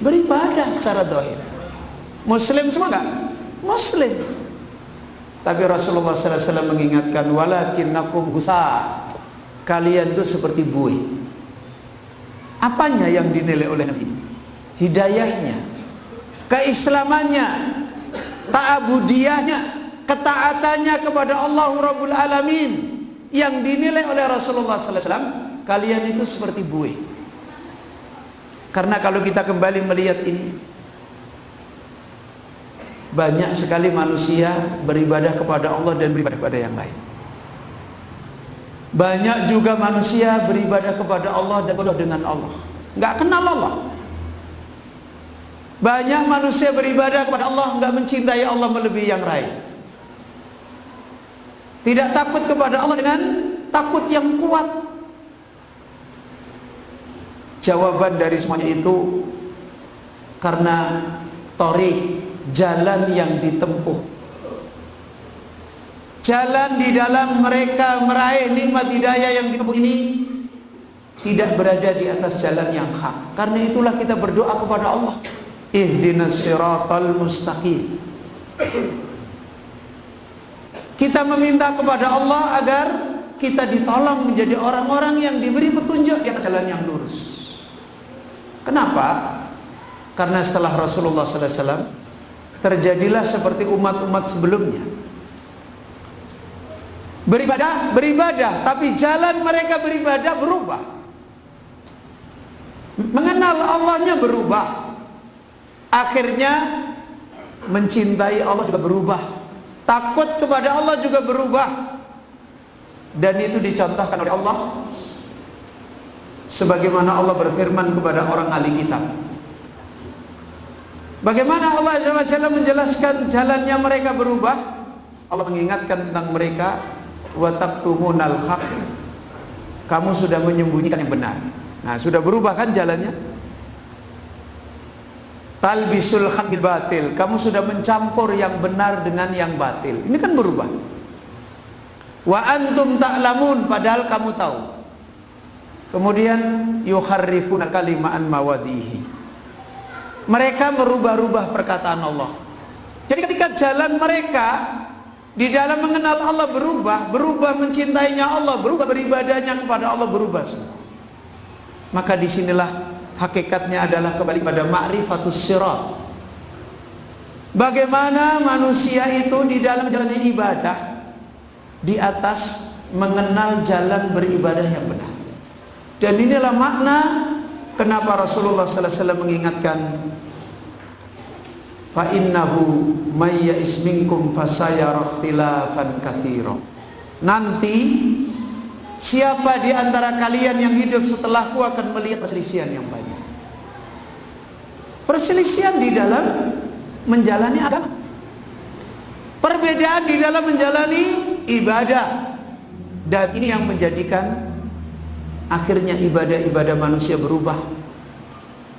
Speaker 1: beribadah secara zahir. Muslim semua enggak? Muslim. Tapi Rasulullah SAW mengingatkan, walakinnakum gusa, kalian itu seperti buih. Apanya yang dinilai oleh Nabi? Hidayahnya, keislamannya, ta'abudiyahnya, ketaatannya kepada Allah Rabbul Alamin. Yang dinilai oleh Rasulullah SAW, kalian itu seperti buih. Karena kalau kita kembali melihat ini, banyak sekali manusia beribadah kepada Allah dan beribadah kepada yang lain. Banyak juga manusia beribadah kepada Allah dan beribadah dengan Allah, nggak kenal Allah. Banyak manusia beribadah kepada Allah, nggak mencintai Allah melebihi yang lain. Tidak takut kepada Allah dengan takut yang kuat. Jawaban dari semuanya itu karena torik, jalan yang ditempuh, jalan di dalam mereka meraih nikmat hidayah yang ditempuh ini tidak berada di atas jalan yang hak. Karena itulah kita berdoa kepada Allah, ihdinas siratal mustaqim. Kita meminta kepada Allah agar kita ditolong menjadi orang-orang yang diberi petunjuk di atas jalan yang lurus. Kenapa? Karena setelah Rasulullah SAW terjadilah seperti umat-umat sebelumnya. Beribadah, tapi jalan mereka beribadah berubah. Mengenal Allahnya berubah. Akhirnya mencintai Allah juga berubah. Takut kepada Allah juga berubah. Dan itu dicontohkan oleh Allah. Sebagaimana Allah berfirman kepada orang ahli kitab. Bagaimana Allah Azza wa Jalla menjelaskan jalannya mereka berubah? Allah mengingatkan tentang mereka, wa taktumunal haq. Kamu sudah menyembunyikan yang benar. Nah, sudah berubah kan jalannya? Talbisul haq bil batil. Kamu sudah mencampur yang benar dengan yang batil. Ini kan berubah. Wa antum ta'lamun, padahal kamu tahu. Kemudian yukharrifuna kalima an mawadihi. Mereka merubah-rubah perkataan Allah. Jadi ketika jalan mereka di dalam mengenal Allah berubah mencintainya Allah, berubah beribadahnya kepada Allah, berubah semua. Maka disinilah hakikatnya adalah kembali pada ma'rifatus sirat. Bagaimana manusia itu di dalam menjalani ibadah di atas mengenal jalan beribadah yang benar. Dan inilah makna kenapa Rasulullah sallallahu alaihi wasallam mengingatkan, fa innahu may ya'is minkum fasayara ikhtilafan katsira. Nanti siapa di antara kalian yang hidup setelahku akan melihat perselisihan yang banyak. Perselisihan di dalam menjalani agama. Perbedaan di dalam menjalani ibadah. Dan ini yang menjadikan akhirnya ibadah-ibadah manusia berubah.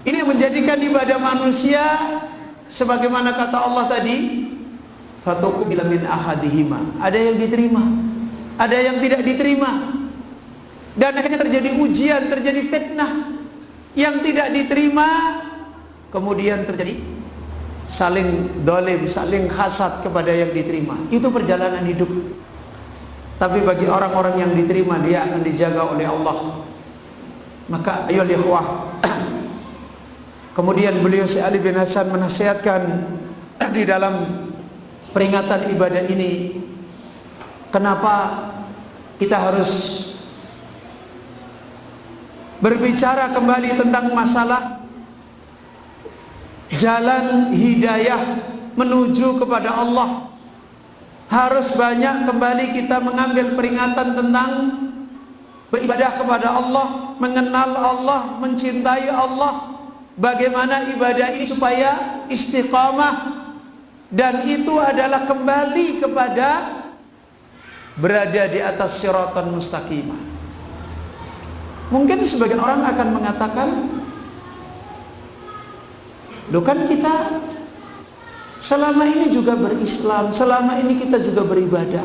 Speaker 1: Ini yang menjadikan ibadah manusia sebagaimana kata Allah tadi, fatuqbila min ahadihima. Ada yang diterima, ada yang tidak diterima. Dan akhirnya terjadi ujian, terjadi fitnah. Yang tidak diterima, kemudian terjadi saling dolim, saling hasad kepada yang diterima. Itu perjalanan hidup. Tapi bagi orang-orang yang diterima, dia akan dijaga oleh Allah. Maka ayo ikhwah. Kemudian beliau Syekh Ali bin Hasan menasihatkan di dalam peringatan ibadah ini, kenapa kita harus berbicara kembali tentang masalah jalan hidayah menuju kepada Allah. Harus banyak kembali kita mengambil peringatan tentang beribadah kepada Allah, mengenal Allah, mencintai Allah. Bagaimana ibadah ini supaya istiqamah. Dan itu adalah kembali kepada berada di atas siratan mustaqimah. Mungkin sebagian orang akan mengatakan, loh kan kita selama ini juga berislam, selama ini kita juga beribadah.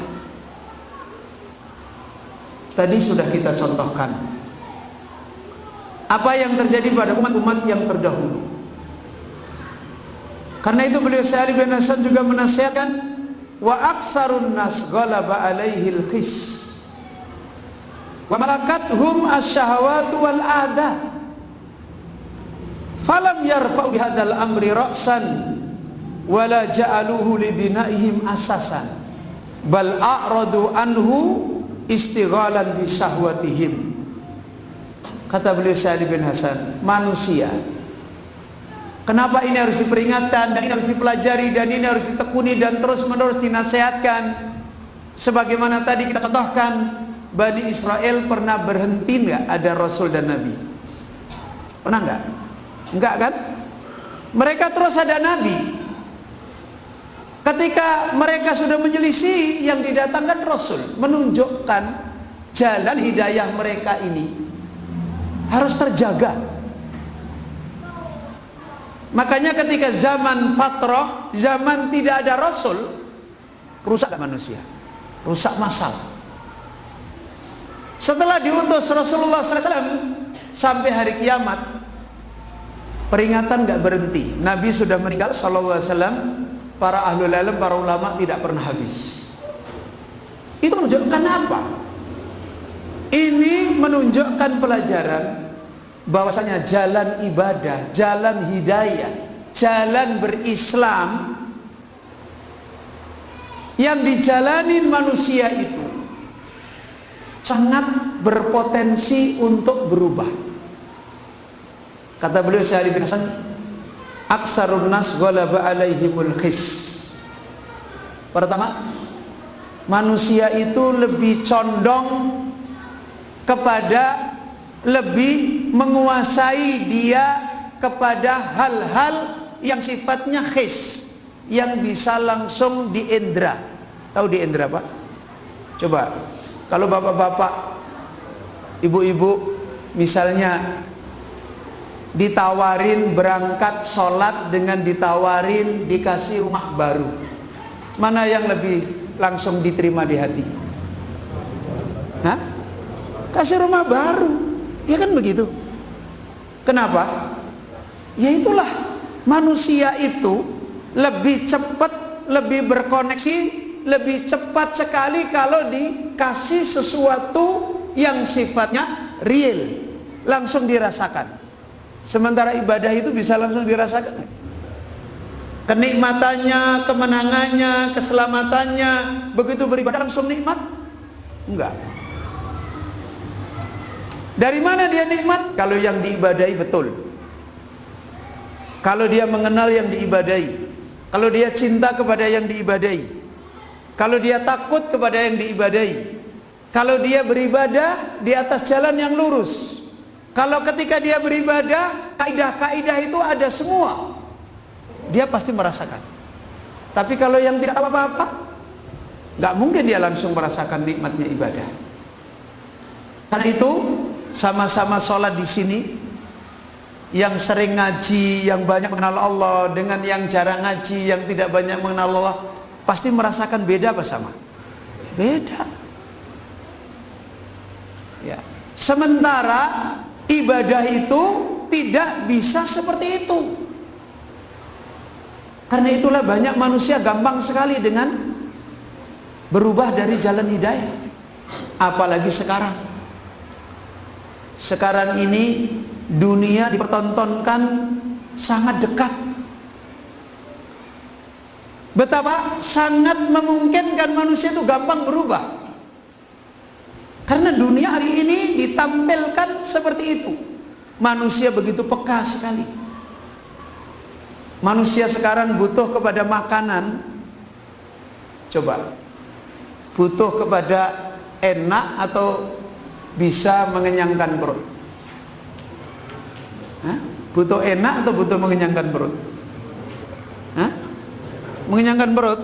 Speaker 1: Tadi sudah kita contohkan apa yang terjadi pada umat-umat yang terdahulu. Karena itu beliau Syekh Ali bin Hasan juga menasihatkan, wa aksarun nas ghalaba alaihil khis wa malakathum asyahawatu wal adat falam yarfa'u bihadzal amri ra'san wala ja'aluhu li binaihim asasan bal a'radu anhu istighalan bi syahwatihim. Kata beliau Syekh Ali bin Hasan, manusia, kenapa ini harus diperingatkan dan ini harus dipelajari dan ini harus ditekuni dan terus menerus dinasehatkan? Sebagaimana tadi kita contohkan, Bani Israel pernah berhenti nggak ada Rasul dan Nabi? Pernah nggak? Enggak kan? Mereka terus ada Nabi. Ketika mereka sudah menyelisih, yang didatangkan Rasul, menunjukkan jalan hidayah mereka ini harus terjaga. Makanya ketika zaman fatrah, zaman tidak ada Rasul, rusak manusia, rusak massal. Setelah diutus Rasulullah SAW sampai hari kiamat, peringatan gak berhenti. Nabi sudah meninggal SAW, para ahlul ilm, para ulama tidak pernah habis. Itu menunjukkan apa? Ini menunjukkan pelajaran bahwasanya jalan ibadah, jalan hidayah, jalan berislam yang dijalanin manusia itu sangat berpotensi untuk berubah. Kata beliau Syekh Ali bin Hasan, aksarun nas ghalaba alaihimul khis. Pertama, manusia itu lebih condong kepada, lebih menguasai dia kepada hal-hal yang sifatnya khis, yang bisa langsung diindra. Tahu diindra Pak? Coba, kalau bapak-bapak, ibu-ibu misalnya ditawarin berangkat sholat dengan ditawarin dikasih rumah baru, mana yang lebih langsung diterima di hati? Hah? Kasih rumah baru, ya kan begitu? Kenapa? Ya itulah, manusia itu lebih cepat, lebih berkoneksi, lebih cepat sekali kalau dikasih sesuatu yang sifatnya real, langsung dirasakan. Sementara ibadah itu bisa langsung dirasakan, kenikmatannya, kemenangannya, keselamatannya. Begitu beribadah langsung nikmat? Enggak. Dari mana dia nikmat? Kalau yang diibadahi betul, kalau dia mengenal yang diibadahi, kalau dia cinta kepada yang diibadahi, kalau dia takut kepada yang diibadahi, kalau dia beribadah di atas jalan yang lurus. Kalau ketika dia beribadah, kaidah-kaidah itu ada semua, dia pasti merasakan. Tapi kalau yang tidak tahu apa-apa, nggak mungkin dia langsung merasakan nikmatnya ibadah. Karena itu, sama-sama sholat di sini, yang sering ngaji, yang banyak mengenal Allah, dengan yang jarang ngaji, yang tidak banyak mengenal Allah, pasti merasakan beda apa sama? Beda. Ya. Sementara ibadah itu tidak bisa seperti itu. Karena itulah banyak manusia gampang sekali dengan berubah dari jalan hidayah. Apalagi sekarang. Sekarang ini dunia dipertontonkan sangat dekat. Betapa sangat memungkinkan manusia itu gampang berubah. Karena dunia hari ini ditampilkan seperti itu. Manusia begitu peka sekali. Manusia sekarang butuh kepada makanan. Coba, butuh kepada enak atau bisa mengenyangkan perut? Hah? Butuh enak atau butuh mengenyangkan perut? Hah? Mengenyangkan perut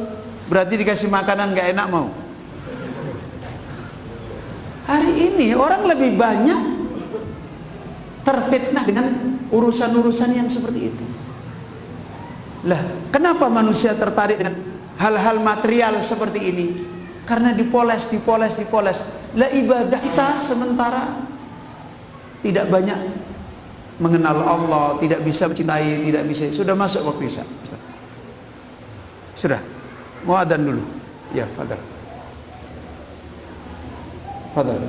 Speaker 1: berarti dikasih makanan gak enak mau? Hari ini orang lebih banyak terfitnah dengan urusan-urusan yang seperti itu. Lah, kenapa manusia tertarik dengan hal-hal material seperti ini? Karena dipoles. Lah, ibadah kita sementara tidak banyak mengenal Allah, tidak bisa mencintai, tidak bisa. Sudah masuk waktu Isya. Sudah. Mau adzan dulu. Ya, fadal. Fadal.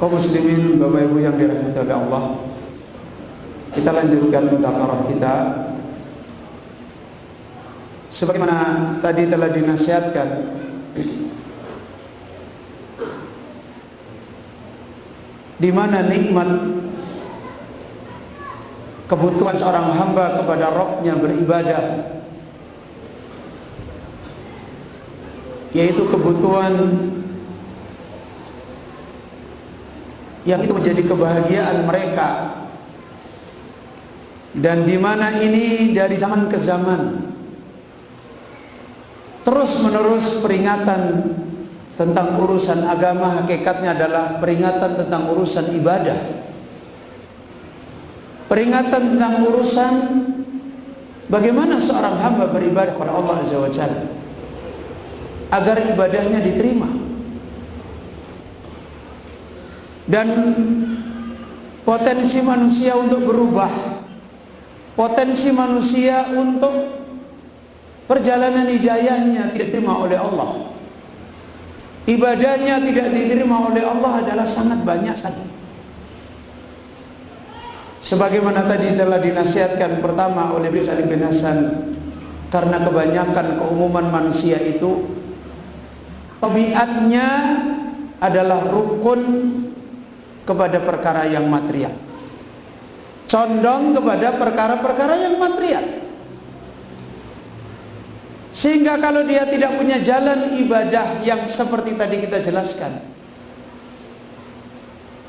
Speaker 1: Kaum muslimin, Bapak Ibu yang dirahmati oleh Allah, kita lanjutkan mudzakarah kita. Sebagaimana tadi telah dinasihatkan, di mana nikmat kebutuhan seorang hamba kepada Rabbnya beribadah, yaitu kebutuhan yang itu menjadi kebahagiaan mereka, dan di mana ini dari zaman ke zaman terus menerus peringatan tentang urusan agama hakikatnya adalah peringatan tentang urusan ibadah, peringatan tentang urusan bagaimana seorang hamba beribadah kepada Allah Azza wa Jalla agar ibadahnya diterima. Dan potensi manusia untuk berubah, potensi manusia untuk perjalanan hidayahnya tidak diterima oleh Allah, ibadahnya tidak diterima oleh Allah adalah sangat banyak sekali. Sebagaimana tadi telah dinasihatkan pertama oleh Syekh Salim bin Hasan, karena kebanyakan keumuman manusia itu tabiatnya adalah rukun kepada perkara yang material, condong kepada perkara-perkara yang material, sehingga kalau dia tidak punya jalan ibadah yang seperti tadi kita jelaskan,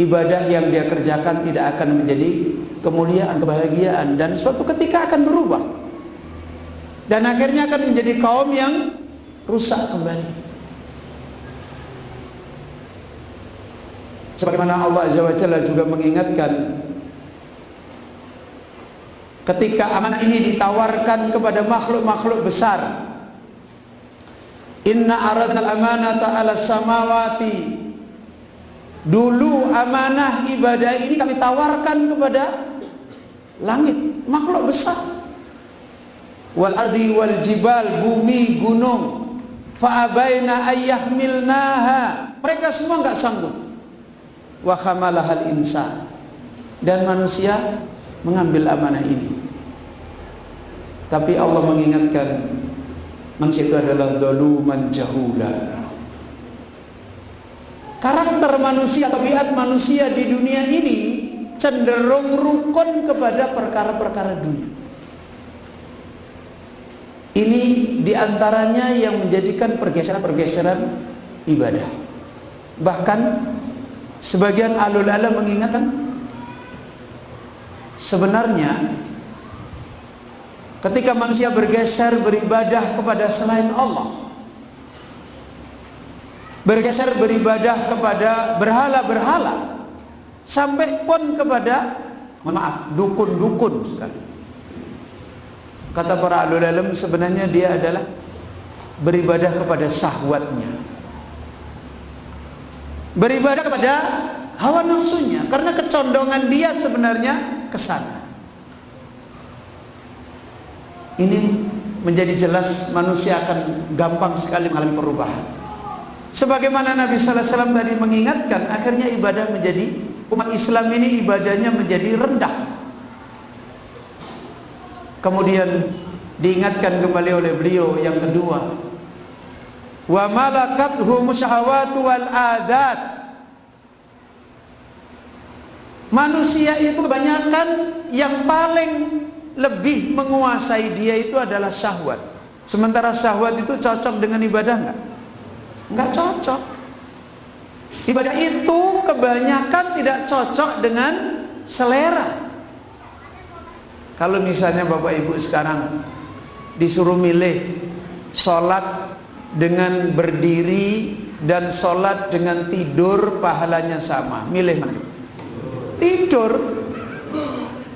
Speaker 1: ibadah yang dia kerjakan tidak akan menjadi kemuliaan, kebahagiaan, dan suatu ketika akan berubah dan akhirnya akan menjadi kaum yang rusak kembali. Sebagaimana Allah Azza wa Jalla juga mengingatkan ketika amanah ini ditawarkan kepada makhluk-makhluk besar, inna aradna al-amanata 'ala samawati, dulu amanah ibadah ini kami tawarkan kepada langit, makhluk besar, wal ardi wal jibal, bumi, gunung, fa abaina ayyahmilnaha, mereka semua enggak sanggup, wa hamalahal insan, dan manusia mengambil amanah ini. Tapi Allah mengingatkan manusia itu adalah dhaluman jahula. Karakter manusia, tabiat manusia di dunia ini cenderung rukun kepada perkara-perkara dunia. Ini diantaranya yang menjadikan pergeseran-pergeseran ibadah. Bahkan sebagian ahlul alam mengingatkan, sebenarnya ketika manusia bergeser beribadah kepada selain Allah, bergeser beribadah kepada berhala-berhala, sampai pun kepada, mohon maaf, dukun-dukun sekali. Kata para ahlul alam, sebenarnya dia adalah beribadah kepada syahwatnya, beribadah kepada hawa nafsunya, karena kecondongan dia sebenarnya ke sana. Ini menjadi jelas manusia akan gampang sekali mengalami perubahan. Sebagaimana Nabi sallallahu alaihi wasallam tadi mengingatkan, akhirnya ibadah menjadi, umat Islam ini ibadahnya menjadi rendah. Kemudian diingatkan kembali oleh beliau yang kedua, wa malakathum syahawatu wal adat. Manusia itu kebanyakan yang paling lebih menguasai dia itu adalah syahwat. Sementara syahwat itu cocok dengan ibadah enggak? Enggak cocok. Ibadah itu kebanyakan tidak cocok dengan selera. Kalau misalnya Bapak Ibu sekarang disuruh milih sholat dengan berdiri dan sholat dengan tidur, pahalanya sama, milih mana? Tidur,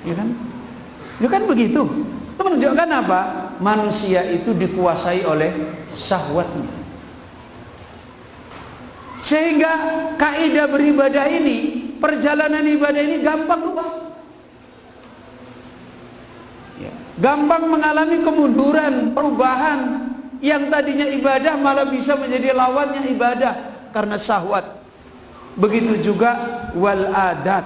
Speaker 1: ya kan? Ya kan begitu. Itu menunjukkan apa? Manusia itu dikuasai oleh syahwatnya. Sehingga kaidah beribadah ini, perjalanan ibadah ini gampang lupa, ya, gampang mengalami kemunduran, perubahan. Yang tadinya ibadah malah bisa menjadi lawannya ibadah karena syahwat. Begitu juga wal adat.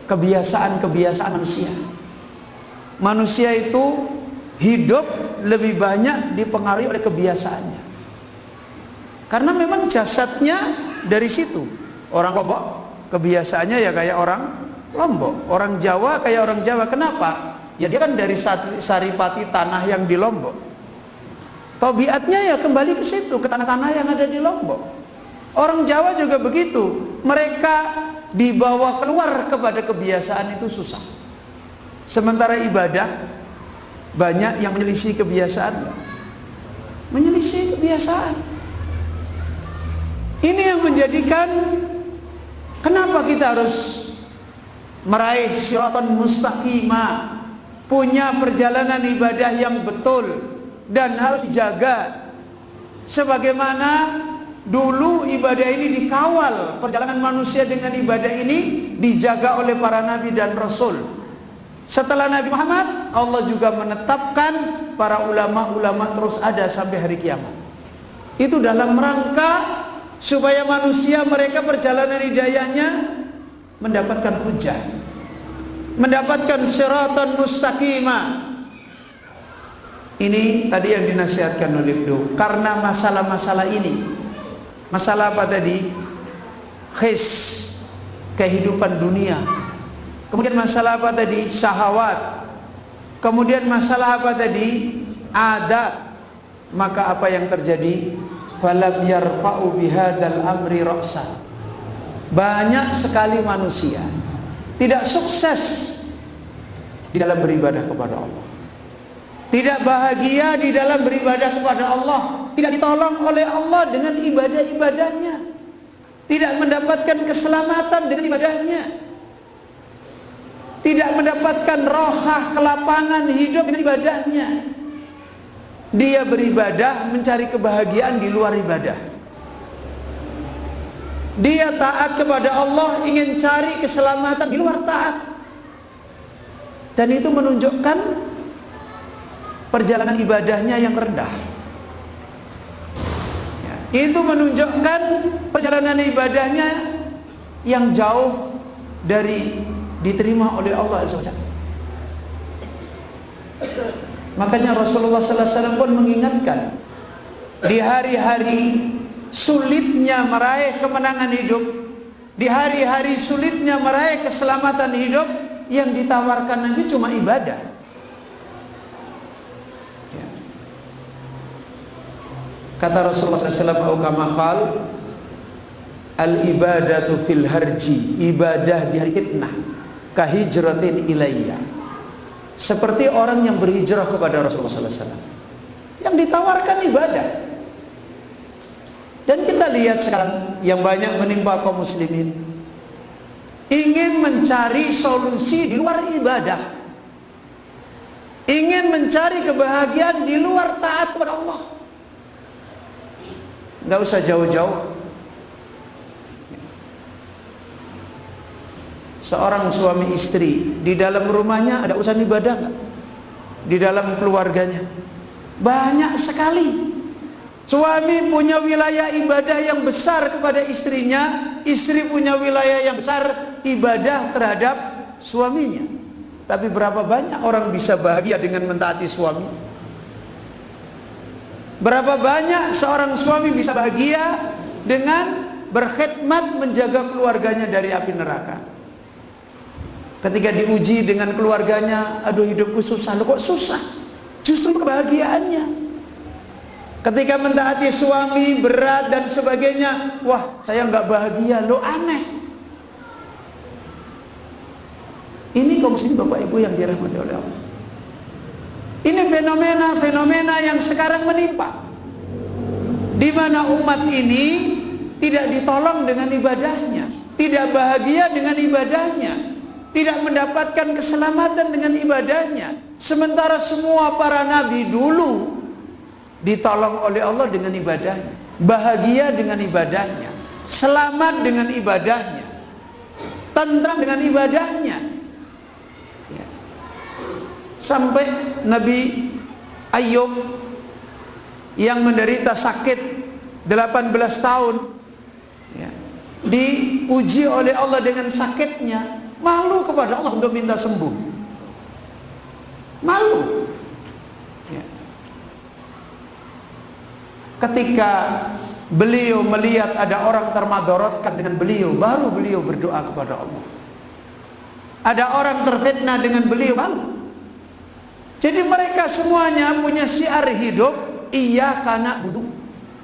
Speaker 1: Kebiasaan-kebiasaan manusia. Manusia itu hidup lebih banyak dipengaruhi oleh kebiasaannya. Karena memang jasadnya dari situ. Orang Lombok kebiasaannya ya kayak orang Lombok, orang Jawa kayak orang Jawa. Kenapa? Ya dia kan dari saripati tanah yang di Lombok. Tabiatnya ya kembali ke situ, ke tanah-tanah yang ada di Lombok. Orang Jawa juga begitu. Mereka dibawa keluar kepada kebiasaan itu susah. Sementara ibadah banyak yang menyelisih kebiasaan. Menyelisih kebiasaan. Ini yang menjadikan kenapa kita harus meraih siratan mustaqimah, punya perjalanan ibadah yang betul dan harus dijaga. Sebagaimana dulu ibadah ini dikawal, perjalanan manusia dengan ibadah ini dijaga oleh para nabi dan rasul. Setelah Nabi Muhammad, Allah juga menetapkan para ulama-ulama terus ada sampai hari kiamat. Itu dalam rangka supaya manusia mereka perjalanan hidayahnya mendapatkan hujah, mendapatkan siratan mustaqimah. Ini tadi yang dinasihatkan oleh beliau. Karena masalah-masalah ini, masalah apa tadi? Khis, kehidupan dunia. Kemudian masalah apa tadi? Syahwat. Kemudian masalah apa tadi? Adat. Maka apa yang terjadi? Falam yarfa'u bihadzal amri ra'san. Banyak sekali manusia tidak sukses di dalam beribadah kepada Allah, tidak bahagia di dalam beribadah kepada Allah, tidak ditolong oleh Allah dengan ibadah-ibadahnya, tidak mendapatkan keselamatan dengan ibadahnya, tidak mendapatkan rohah, kelapangan hidup dengan ibadahnya. Dia beribadah mencari kebahagiaan di luar ibadah. Dia taat kepada Allah, ingin cari keselamatan di luar taat. Dan itu menunjukkan perjalanan ibadahnya yang rendah. Ya, itu menunjukkan perjalanan ibadahnya yang jauh dari diterima oleh Allah Azza wa Jalla. Makanya Rasulullah sallallahu alaihi wasallam pun mengingatkan di hari-hari sulitnya meraih kemenangan hidup, di hari-hari sulitnya meraih keselamatan hidup, yang ditawarkan Nabi cuma ibadah. Ya. Kata Rasulullah sallallahu alaihi wasallam, al-ibadatu fil harji, ibadah di hari fitnah, kahijratin ilayya. Seperti orang yang berhijrah kepada Rasulullah sallallahu alaihi wasallam, yang ditawarkan ibadah. Dan kita lihat sekarang yang banyak menimpa kaum muslimin, ingin mencari solusi di luar ibadah, ingin mencari kebahagiaan di luar taat kepada Allah. Gak usah jauh-jauh. Seorang suami istri di dalam rumahnya ada urusan ibadah nggak? Di dalam keluarganya banyak sekali. Suami punya wilayah ibadah yang besar kepada istrinya, istri punya wilayah yang besar ibadah terhadap suaminya. Tapi berapa banyak orang bisa bahagia dengan mentaati suami? Berapa banyak seorang suami bisa bahagia dengan berkhidmat menjaga keluarganya dari api neraka? Ketika diuji dengan keluarganya, aduh hidupku susah. Loh kok susah? Justru kebahagiaannya. Ketika mentaati suami berat dan sebagainya, wah saya nggak bahagia, lo aneh. Ini kaum muslimin Bapak Ibu yang dirahmati oleh Allah. Ini fenomena-fenomena yang sekarang menimpa, di mana umat ini tidak ditolong dengan ibadahnya, tidak bahagia dengan ibadahnya, tidak mendapatkan keselamatan dengan ibadahnya. Sementara semua para nabi dulu ditolong oleh Allah dengan ibadahnya, bahagia dengan ibadahnya, selamat dengan ibadahnya, tentram dengan ibadahnya. Ya. Sampai Nabi Ayub yang menderita sakit 18 tahun, ya, diuji oleh Allah dengan sakitnya, malu kepada Allah untuk minta sembuh. Malu. Ya. Ketika beliau melihat ada orang termadorotkan dengan beliau, baru beliau berdoa kepada Allah. Ada orang terfitnah dengan beliau, malu. Jadi mereka semuanya punya syiar hidup, iyyaka na'budu,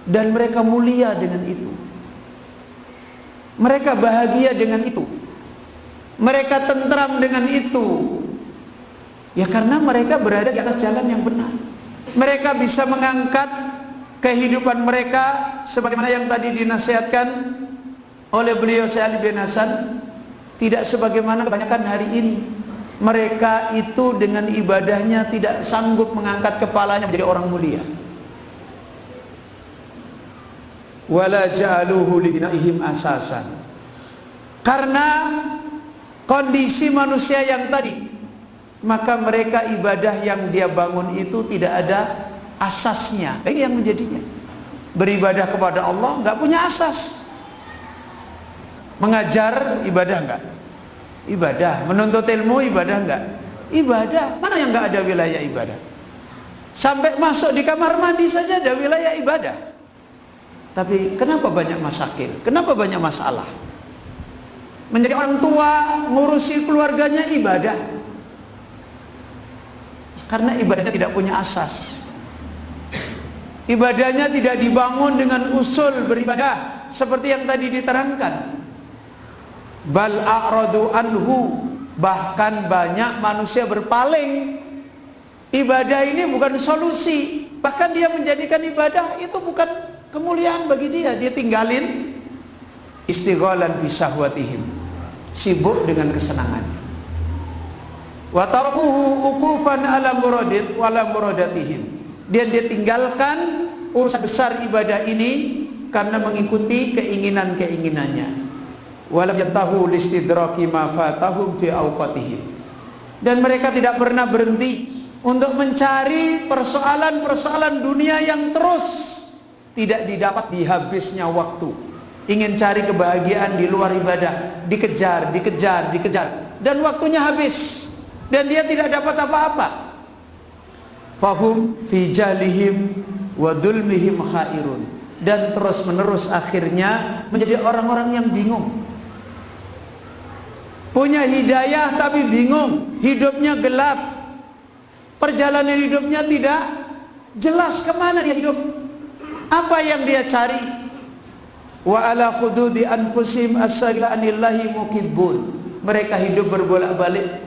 Speaker 1: dan mereka mulia dengan itu. Mereka bahagia dengan itu. Mereka tentram dengan itu. Ya karena mereka berada di atas jalan yang benar. Mereka bisa mengangkat kehidupan mereka sebagaimana yang tadi dinasihatkan oleh beliau Syekh Ali bin Hasan. Tidak sebagaimana kebanyakan hari ini. Mereka itu dengan ibadahnya tidak sanggup mengangkat kepalanya menjadi orang mulia. Wala ja'aluhu lidinaihim asasan. Karena kondisi manusia yang tadi, maka mereka ibadah yang dia bangun itu tidak ada asasnya. Ini yang menjadinya beribadah kepada Allah nggak punya asas. Mengajar ibadah nggak? Ibadah. Menuntut ilmu ibadah nggak? Ibadah. Mana yang nggak ada wilayah ibadah? Sampai masuk di kamar mandi saja ada wilayah ibadah. Tapi kenapa banyak masakil? Kenapa banyak masalah? Menjadi orang tua, ngurusi keluarganya ibadah. Karena ibadahnya tidak punya asas. Ibadahnya tidak dibangun dengan usul beribadah seperti yang tadi diterangkan. Bal a'radu anhu, bahkan banyak manusia berpaling. Ibadah ini bukan solusi. Bahkan dia menjadikan ibadah itu bukan kemuliaan bagi dia. Dia tinggalin istighalan bi syahwatihim, sibuk dengan kesenangannya. Wa tarkuhu uqufan ala muradit wala muradatihim. Dia tinggalkan urusan besar ibadah ini karena mengikuti keinginan-keinginannya. Walam yatahu listidraki ma fatahum fi awqatihim. Dan mereka tidak pernah berhenti untuk mencari persoalan-persoalan dunia yang terus tidak didapat di habisnya waktu. Ingin cari kebahagiaan di luar ibadah, dikejar, dan waktunya habis, dan dia tidak dapat apa-apa. Fahum fi jahlihim wa dulmihim khairun, dan terus menerus akhirnya menjadi orang-orang yang bingung. Punya hidayah tapi bingung, hidupnya gelap, perjalanan hidupnya tidak jelas kemana dia hidup. Apa yang dia cari? Wa ala khududi anfusim as-sagila anillahi mukibbun. Mereka hidup berbolak-balik,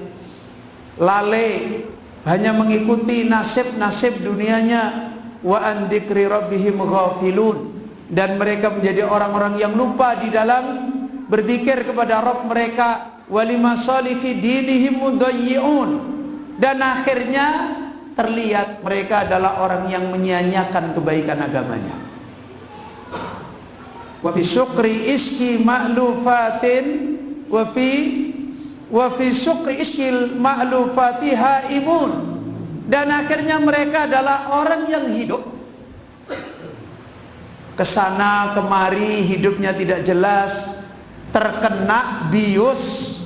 Speaker 1: lalai, hanya mengikuti nasib-nasib dunianya. Wa an dzikri rabbihim ghafilun. Dan mereka menjadi orang-orang yang lupa di dalam berzikir kepada Rabb mereka. Wa limasalihi dinihim mudayyi'un. Dan akhirnya terlihat mereka adalah orang yang menyia-nyiakan kebaikan agamanya. Wa fi syukri iski ma'lufatin wa fi syukri iskil ma'lufatiha imun. Dan akhirnya mereka adalah orang yang hidup kesana kemari, hidupnya tidak jelas, terkena bius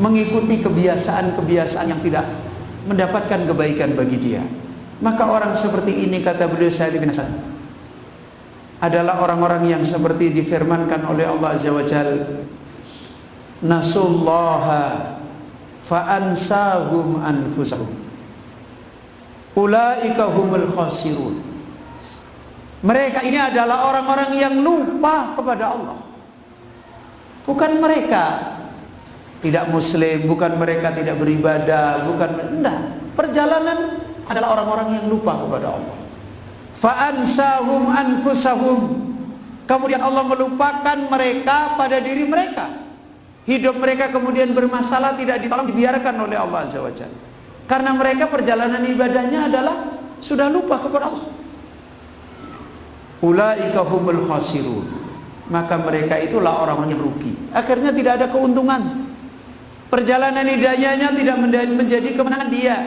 Speaker 1: mengikuti kebiasaan-kebiasaan yang tidak mendapatkan kebaikan bagi dia. Maka orang seperti ini, kata beliau Syekh bin Hasan, adalah orang-orang yang seperti difirmankan oleh Allah Azza wa Jalla, nasullaha fa'ansahum anfusahum ulaika humul khasirun. Mereka ini adalah orang-orang yang lupa kepada Allah. Bukan mereka tidak muslim, bukan mereka tidak beribadah, bukan, enggak. Perjalanan adalah orang-orang yang lupa kepada Allah. Fa'ansahum anfusahum. Kemudian Allah melupakan mereka pada diri mereka. Hidup mereka kemudian bermasalah, tidak ditolong, dibiarkan oleh Allah Azza wa Jalla. Karena mereka perjalanan ibadahnya adalah sudah lupa kepada Allah. Ulaika humul khasirun. Maka mereka itulah orang-orang yang rugi. Akhirnya tidak ada keuntungan. Perjalanan hidayahnya tidak menjadi kemenangan dia.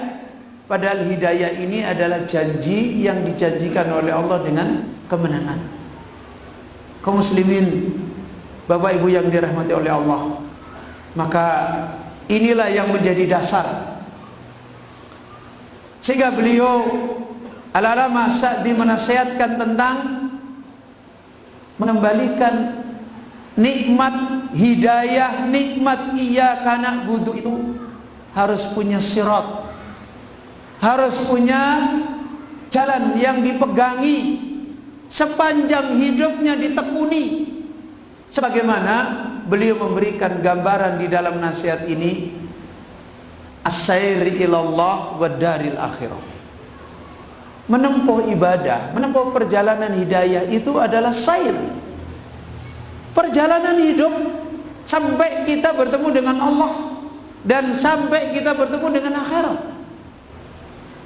Speaker 1: Padahal hidayah ini adalah janji yang dijanjikan oleh Allah dengan kemenangan. Kaum muslimin Bapak Ibu yang dirahmati oleh Allah, maka inilah yang menjadi dasar sehingga beliau Al-Allamah Sa'di menasihatkan tentang mengembalikan nikmat hidayah, nikmat iyyaka na'budu itu harus punya sirat, harus punya jalan yang dipegangi sepanjang hidupnya, ditekuni. Sebagaimana beliau memberikan gambaran di dalam nasihat ini, as-sairi ilallah wa daril akhirah. Menempuh ibadah, menempuh perjalanan hidayah itu adalah sair, perjalanan hidup sampai kita bertemu dengan Allah dan sampai kita bertemu dengan akhirat.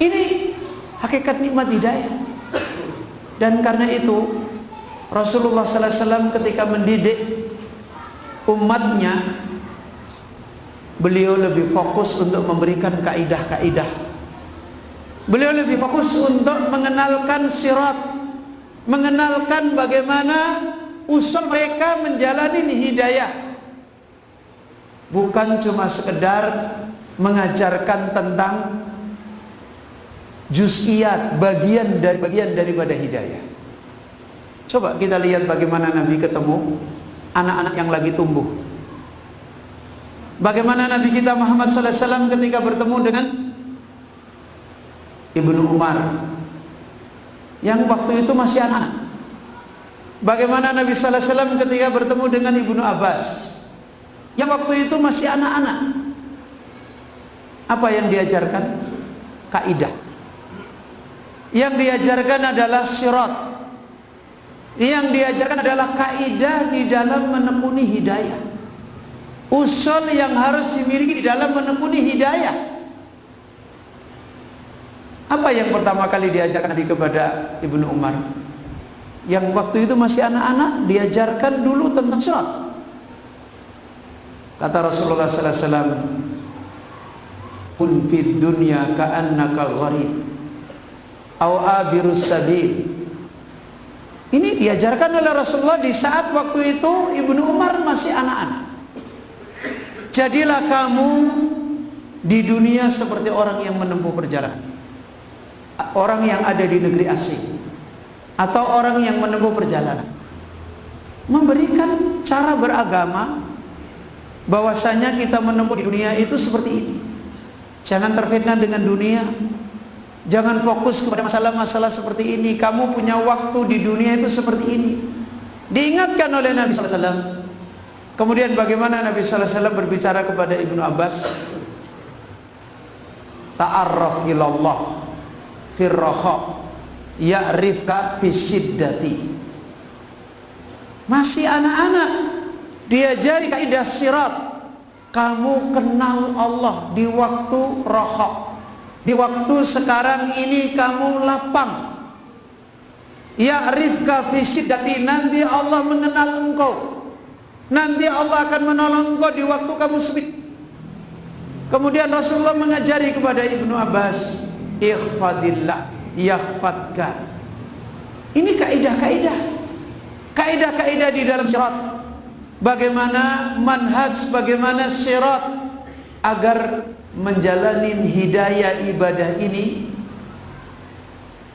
Speaker 1: Ini hakikat nikmat hidayah. Dan karena itu Rasulullah sallallahu alaihi wasallam ketika mendidik umatnya, beliau lebih fokus untuk memberikan kaidah-kaidah. Beliau lebih fokus untuk mengenalkan sirat, mengenalkan bagaimana usul mereka menjalani hidayah. Bukan cuma sekedar mengajarkan tentang juz'iyat, bagian daripada hidayah. Coba kita lihat bagaimana Nabi ketemu anak-anak yang lagi tumbuh. Bagaimana Nabi kita Muhammad sallallahu alaihi wasallam ketika bertemu dengan Ibnu Umar yang waktu itu masih anak-anak. Bagaimana Nabi sallallahu alaihi wasallam ketika bertemu dengan Ibnu Abbas yang waktu itu masih anak-anak. Apa yang diajarkan? Kaidah. Yang diajarkan adalah sirat. Yang diajarkan adalah kaidah di dalam menekuni hidayah. Usul yang harus dimiliki di dalam menekuni hidayah. Apa yang pertama kali diajarkan Nabi kepada Ibnu Umar? Yang waktu itu masih anak-anak, diajarkan dulu tentang sirat. Kata Rasulullah sallallahu alaihi wasallam, "Kun fid dunya ka'annakal gharib aw abirus sabil." Ini diajarkan oleh Rasulullah di saat waktu itu Ibnu Umar masih anak-anak. Jadilah kamu di dunia seperti orang yang menempuh perjalanan, orang yang ada di negeri asing, atau orang yang menempuh perjalanan. Memberikan cara beragama, bahwasanya kita menempuh di dunia itu seperti ini. Jangan terfitnah dengan dunia. Jangan fokus kepada masalah-masalah seperti ini. Kamu punya waktu di dunia itu seperti ini. Diingatkan oleh Nabi sallallahu alaihi wasallam. Kemudian bagaimana Nabi sallallahu alaihi wasallam berbicara kepada Ibnu Abbas? Ta'arraf ilallah fir raha ya'rifka fi syiddati. Masih anak-anak diajari kaidah sirat. Kamu kenal Allah di waktu raha. Di waktu sekarang ini kamu lapang. Ya'rifka fi syiddati, nanti Allah mengenal engkau. Nanti Allah akan menolong engkau di waktu kamu sempit. Kemudian Rasulullah mengajari kepada Ibnu Abbas, ihfadillah yahfadka. Ini kaidah-kaidah. Kaidah-kaidah di dalam sirat. Bagaimana manhaj, bagaimana sirat agar menjalani hidayah ibadah ini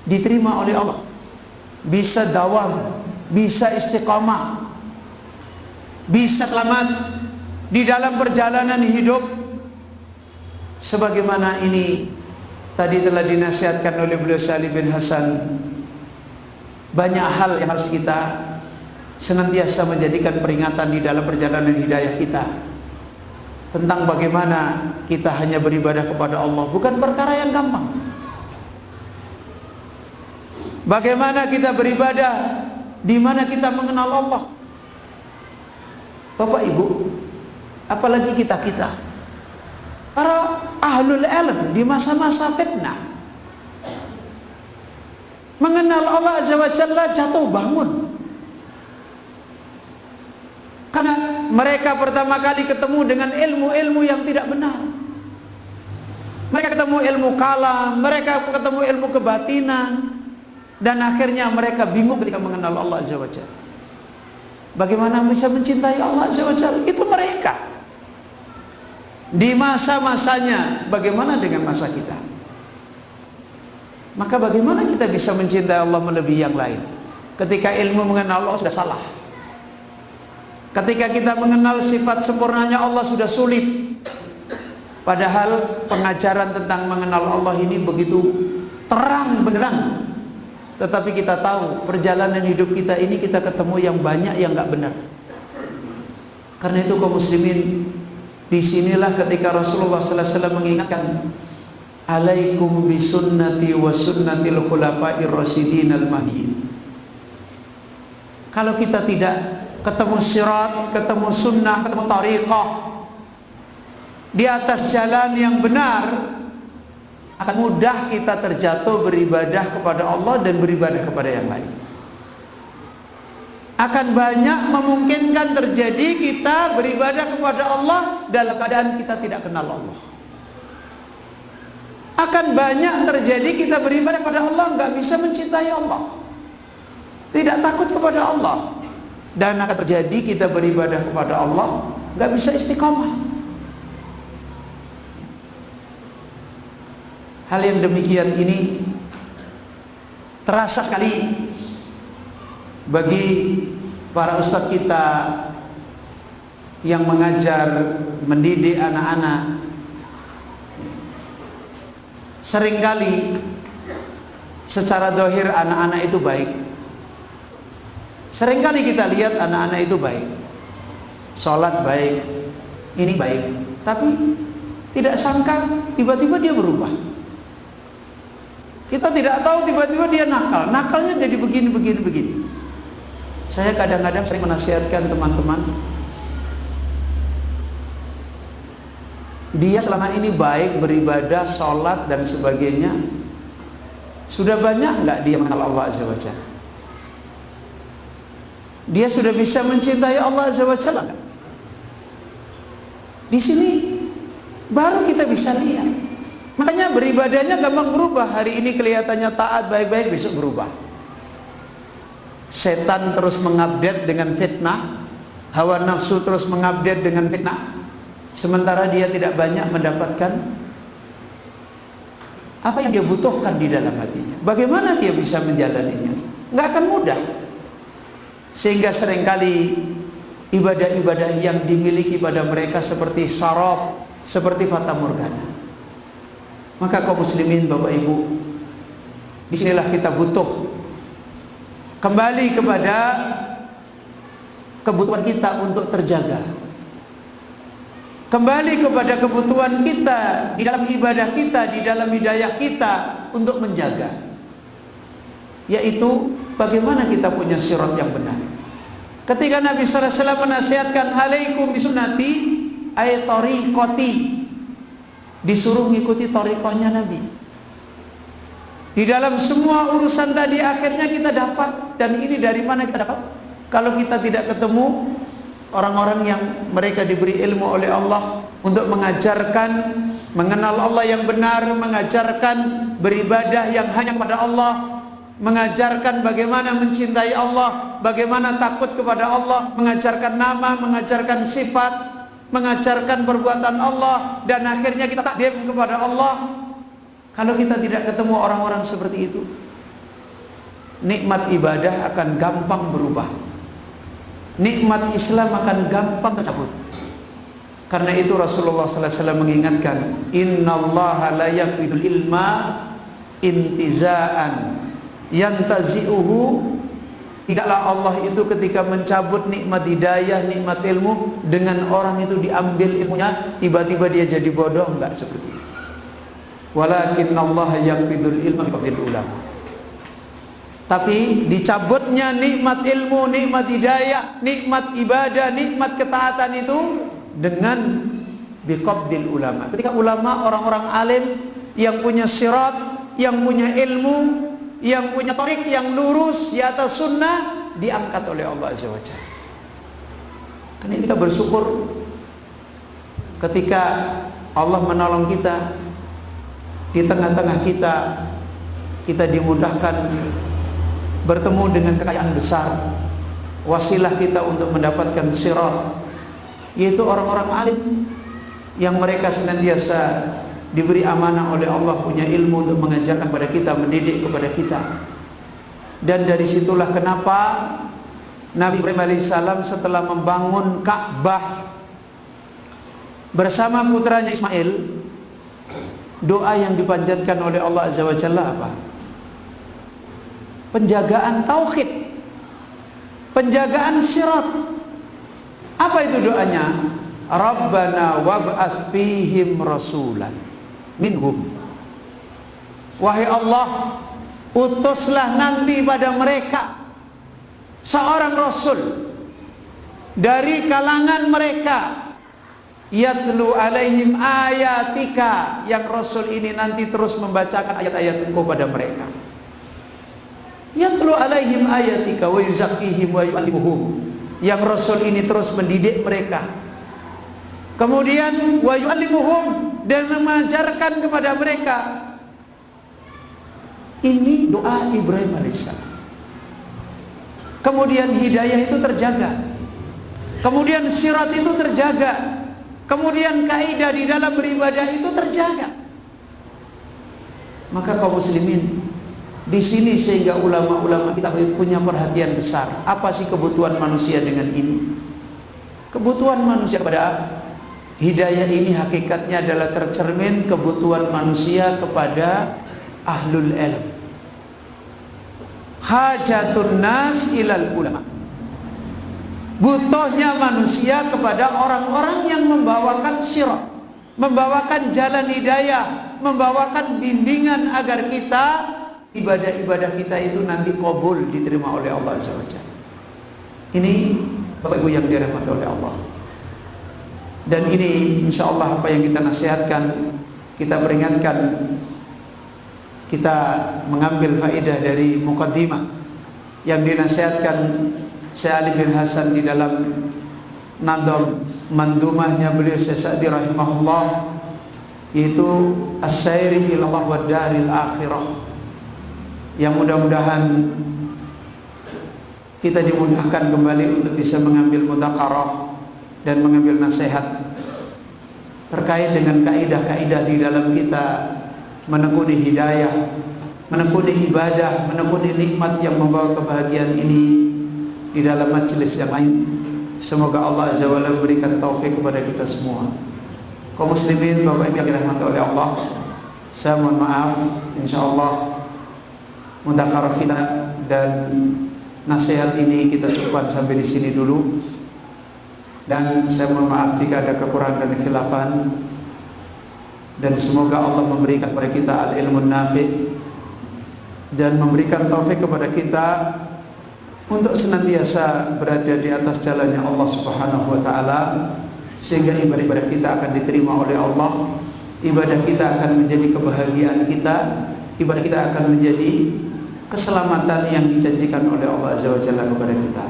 Speaker 1: diterima oleh Allah, bisa dawam, bisa istiqamah, bisa selamat di dalam perjalanan hidup. Sebagaimana ini tadi telah dinasihatkan oleh beliau Salih bin Hasan, banyak hal yang harus kita senantiasa menjadikan peringatan di dalam perjalanan hidayah kita, tentang bagaimana kita hanya beribadah kepada Allah, bukan perkara yang gampang. Bagaimana kita beribadah di mana kita mengenal Allah. Bapak Ibu, apalagi kita para ahlul ilm di masa-masa fitnah, mengenal Allah Azza wa Jalla jatuh bangun. Karena mereka pertama kali ketemu dengan ilmu-ilmu yang tidak benar. Mereka ketemu ilmu kalam, mereka ketemu ilmu kebatinan, dan akhirnya mereka bingung ketika mengenal Allah Azza wa Jalla. Bagaimana bisa mencintai Allah Azza wa Jalla? Itu mereka. Di masa-masanya, bagaimana dengan masa kita? Maka bagaimana kita bisa mencintai Allah melebihi yang lain? Ketika ilmu mengenal Allah sudah salah. Ketika kita mengenal sifat sempurnanya Allah sudah sulit. Padahal pengajaran tentang mengenal Allah ini begitu terang benderang. Tetapi kita tahu perjalanan hidup kita ini kita ketemu yang banyak yang nggak benar. Karena itu kaum muslimin, disinilah ketika Rasulullah sallallahu alaihi wasallam mengingatkan, alaikum bisunnati wa sunnatil khulafa'ir rasyidin al-mahdiyyin. Kalau kita tidak ketemu sirat, ketemu sunnah, ketemu tariqah di atas jalan yang benar, akan mudah kita terjatuh beribadah kepada Allah dan beribadah kepada yang lain. Akan banyak memungkinkan terjadi kita beribadah kepada Allah dalam keadaan kita tidak kenal Allah. Akan banyak terjadi kita beribadah kepada Allah nggak bisa mencintai Allah, tidak takut kepada Allah, dan akan terjadi kita beribadah kepada Allah nggak bisa istiqomah. Hal yang demikian ini terasa sekali bagi para ustadz kita yang mengajar, mendidik anak-anak. Seringkali secara zahir anak-anak itu baik. Seringkali kita lihat anak-anak itu baik, sholat baik, ini baik, tapi tidak sangka tiba-tiba dia berubah. Kita tidak tahu tiba-tiba dia nakal. Nakalnya jadi begini. Saya kadang-kadang sering menasihatkan teman-teman, dia selama ini baik, beribadah, sholat dan sebagainya. Sudah banyak nggak dia mengenal Allah Azza wa Jalla? Dia sudah bisa mencintai Allah Azza wa Jalla nggak? Di sini baru kita bisa lihat. Makanya beribadahnya gampang berubah. Hari ini kelihatannya taat baik-baik, besok berubah. Setan terus mengupdate dengan fitnah, hawa nafsu terus mengupdate dengan fitnah, sementara dia tidak banyak mendapatkan apa yang dia butuhkan di dalam hatinya. Bagaimana dia bisa menjalaninya? Nggak akan mudah. Sehingga seringkali ibadah-ibadah yang dimiliki pada mereka seperti saraf, seperti fata morgana. Maka kaum muslimin, Bapak Ibu, disinilah kita butuh kembali kepada kebutuhan kita untuk terjaga, kembali kepada kebutuhan kita di dalam ibadah kita, di dalam hidayah kita untuk menjaga, yaitu bagaimana kita punya sirat yang benar. Ketika Nabi sallallahu alaihi wasallam menasihatkan alaikum bisunnati ay tariqati, disuruh mengikuti thariqahnya Nabi. Di dalam semua urusan tadi akhirnya kita dapat. Dan ini dari mana kita dapat? Kalau kita tidak ketemu orang-orang yang mereka diberi ilmu oleh Allah untuk mengajarkan mengenal Allah yang benar, mengajarkan beribadah yang hanya kepada Allah, mengajarkan bagaimana mencintai Allah, bagaimana takut kepada Allah, mengajarkan nama, mengajarkan sifat, mengajarkan perbuatan Allah, dan akhirnya kita takdim kepada Allah. Kalau kita tidak ketemu orang-orang seperti itu, nikmat ibadah akan gampang berubah, nikmat Islam akan gampang tercabut. Karena itu Rasulullah sallallahu alaihi wasallam mengingatkan, innallaha la yaqbidul ilma intizaan yantazi'uhu. Tidaklah Allah itu ketika mencabut nikmat hidayah, nikmat ilmu, dengan orang itu diambil ilmunya, tiba-tiba dia jadi bodoh. Enggak seperti itu. Walakinnallaha yaqbidul ilma biqabdil ulama. Tapi dicabutnya nikmat ilmu, nikmat hidayah, nikmat ibadah, nikmat ketaatan itu dengan biqabdil ulama. Ketika ulama, orang-orang alim yang punya sirat, yang punya ilmu, yang punya tarik yang lurus di atas sunnah, diangkat oleh Allah Azza wa Jalla. Karena kita bersyukur ketika Allah menolong kita, di tengah-tengah kita dimudahkan bertemu dengan kekayaan besar, wasilah kita untuk mendapatkan sirat, yaitu orang-orang alim yang mereka senantiasa diberi amanah oleh Allah, punya ilmu untuk mengajarkan kepada kita, mendidik kepada kita. Dan dari situlah kenapa Nabi Ibrahim alaihissalam setelah membangun Ka'bah bersama putranya Ismail, doa yang dipanjatkan oleh Allah Azza wa Jalla apa? Penjagaan tauhid, penjagaan sirat. Apa itu doanya? Rabbana wab'ats fihim rasulan minhum. Wahai Allah, utuslah nanti pada mereka seorang rasul dari kalangan mereka, yatlu alaihim ayatika, yang rasul ini nanti terus membacakan ayat-ayat Engkau pada mereka. Yatlu alaihim ayatika wa yuzakkihim wa yu'allimuhum, yang rasul ini terus mendidik mereka. Kemudian wa yu'allimuhum, dan mengajarkan kepada mereka. Ini doa Ibrahim alaihissalam. Kemudian hidayah itu terjaga, kemudian sirat itu terjaga, kemudian kaidah di dalam beribadah itu terjaga. Maka kaum muslimin, di sini sehingga ulama-ulama kita punya perhatian besar. Apa sih kebutuhan manusia dengan ini? Kebutuhan manusia pada hidayah ini hakikatnya adalah tercermin kebutuhan manusia kepada ahlul ilm. Hajatun nas ilal ulama. Butuhnya manusia kepada orang-orang yang membawakan sirat, membawakan jalan hidayah, membawakan bimbingan agar kita ibadah-ibadah kita itu nanti qabul, diterima oleh Allah Azza wa Jalla. Ini Bapak Ibu yang dirahmati oleh Allah. Dan ini insya Allah apa yang kita nasihatkan, kita peringatkan, kita mengambil faedah dari muqaddimah yang dinasihatkan Syekh Ali bin Hasan di dalam nadam mandumahnya beliau Syekh Sa'di rahimahullah, yaitu as-sairi ila Allah wa daril akhirah. Yang mudah-mudahan kita dimudahkan kembali untuk bisa mengambil mudzakarah dan mengambil nasihat terkait dengan kaidah-kaidah di dalam kita menekuni hidayah, menekuni ibadah, menekuni nikmat yang membawa kebahagiaan ini di dalam majelis yang lain. Semoga Allah Azza wa Jalla memberikan taufik kepada kita semua. Kaum muslimin, Bapak Ibu yang dirahmati oleh Allah, saya mohon maaf, insyaallah mudzakarah kita dan nasihat ini kita cukupkan sampai di sini dulu. Dan saya mohon maaf jika ada kekurangan dan khilafan. Dan semoga Allah memberikan kepada kita al-ilmun nafi' dan memberikan taufik kepada kita untuk senantiasa berada di atas jalannya Allah Subhanahu wa taala, sehingga ibadah kita akan diterima oleh Allah, ibadah kita akan menjadi kebahagiaan kita, ibadah kita akan menjadi keselamatan yang dijanjikan oleh Allah Azza wa Jalla kepada kita.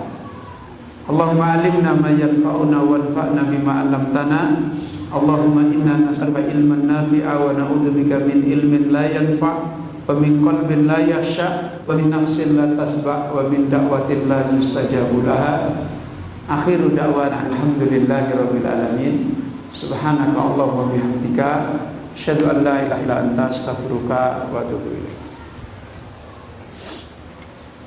Speaker 1: Allahumma alimna ma yanfa'una wanfa'na bima 'allamtana. Allahumma inna nas'aluka ilman nafi'a wa na'udzubika min ilmin la yanfa' wa min qalbin la yakhsha wa min nafsin la tasba' wa min da'watin la yustajabu laha. Akhiru da'wana alhamdulillahi rabbil alamin. Subhanaka Allahumma bihamdika asyhadu an la ilaha illa anta astaghfiruka wa atubu ilaik.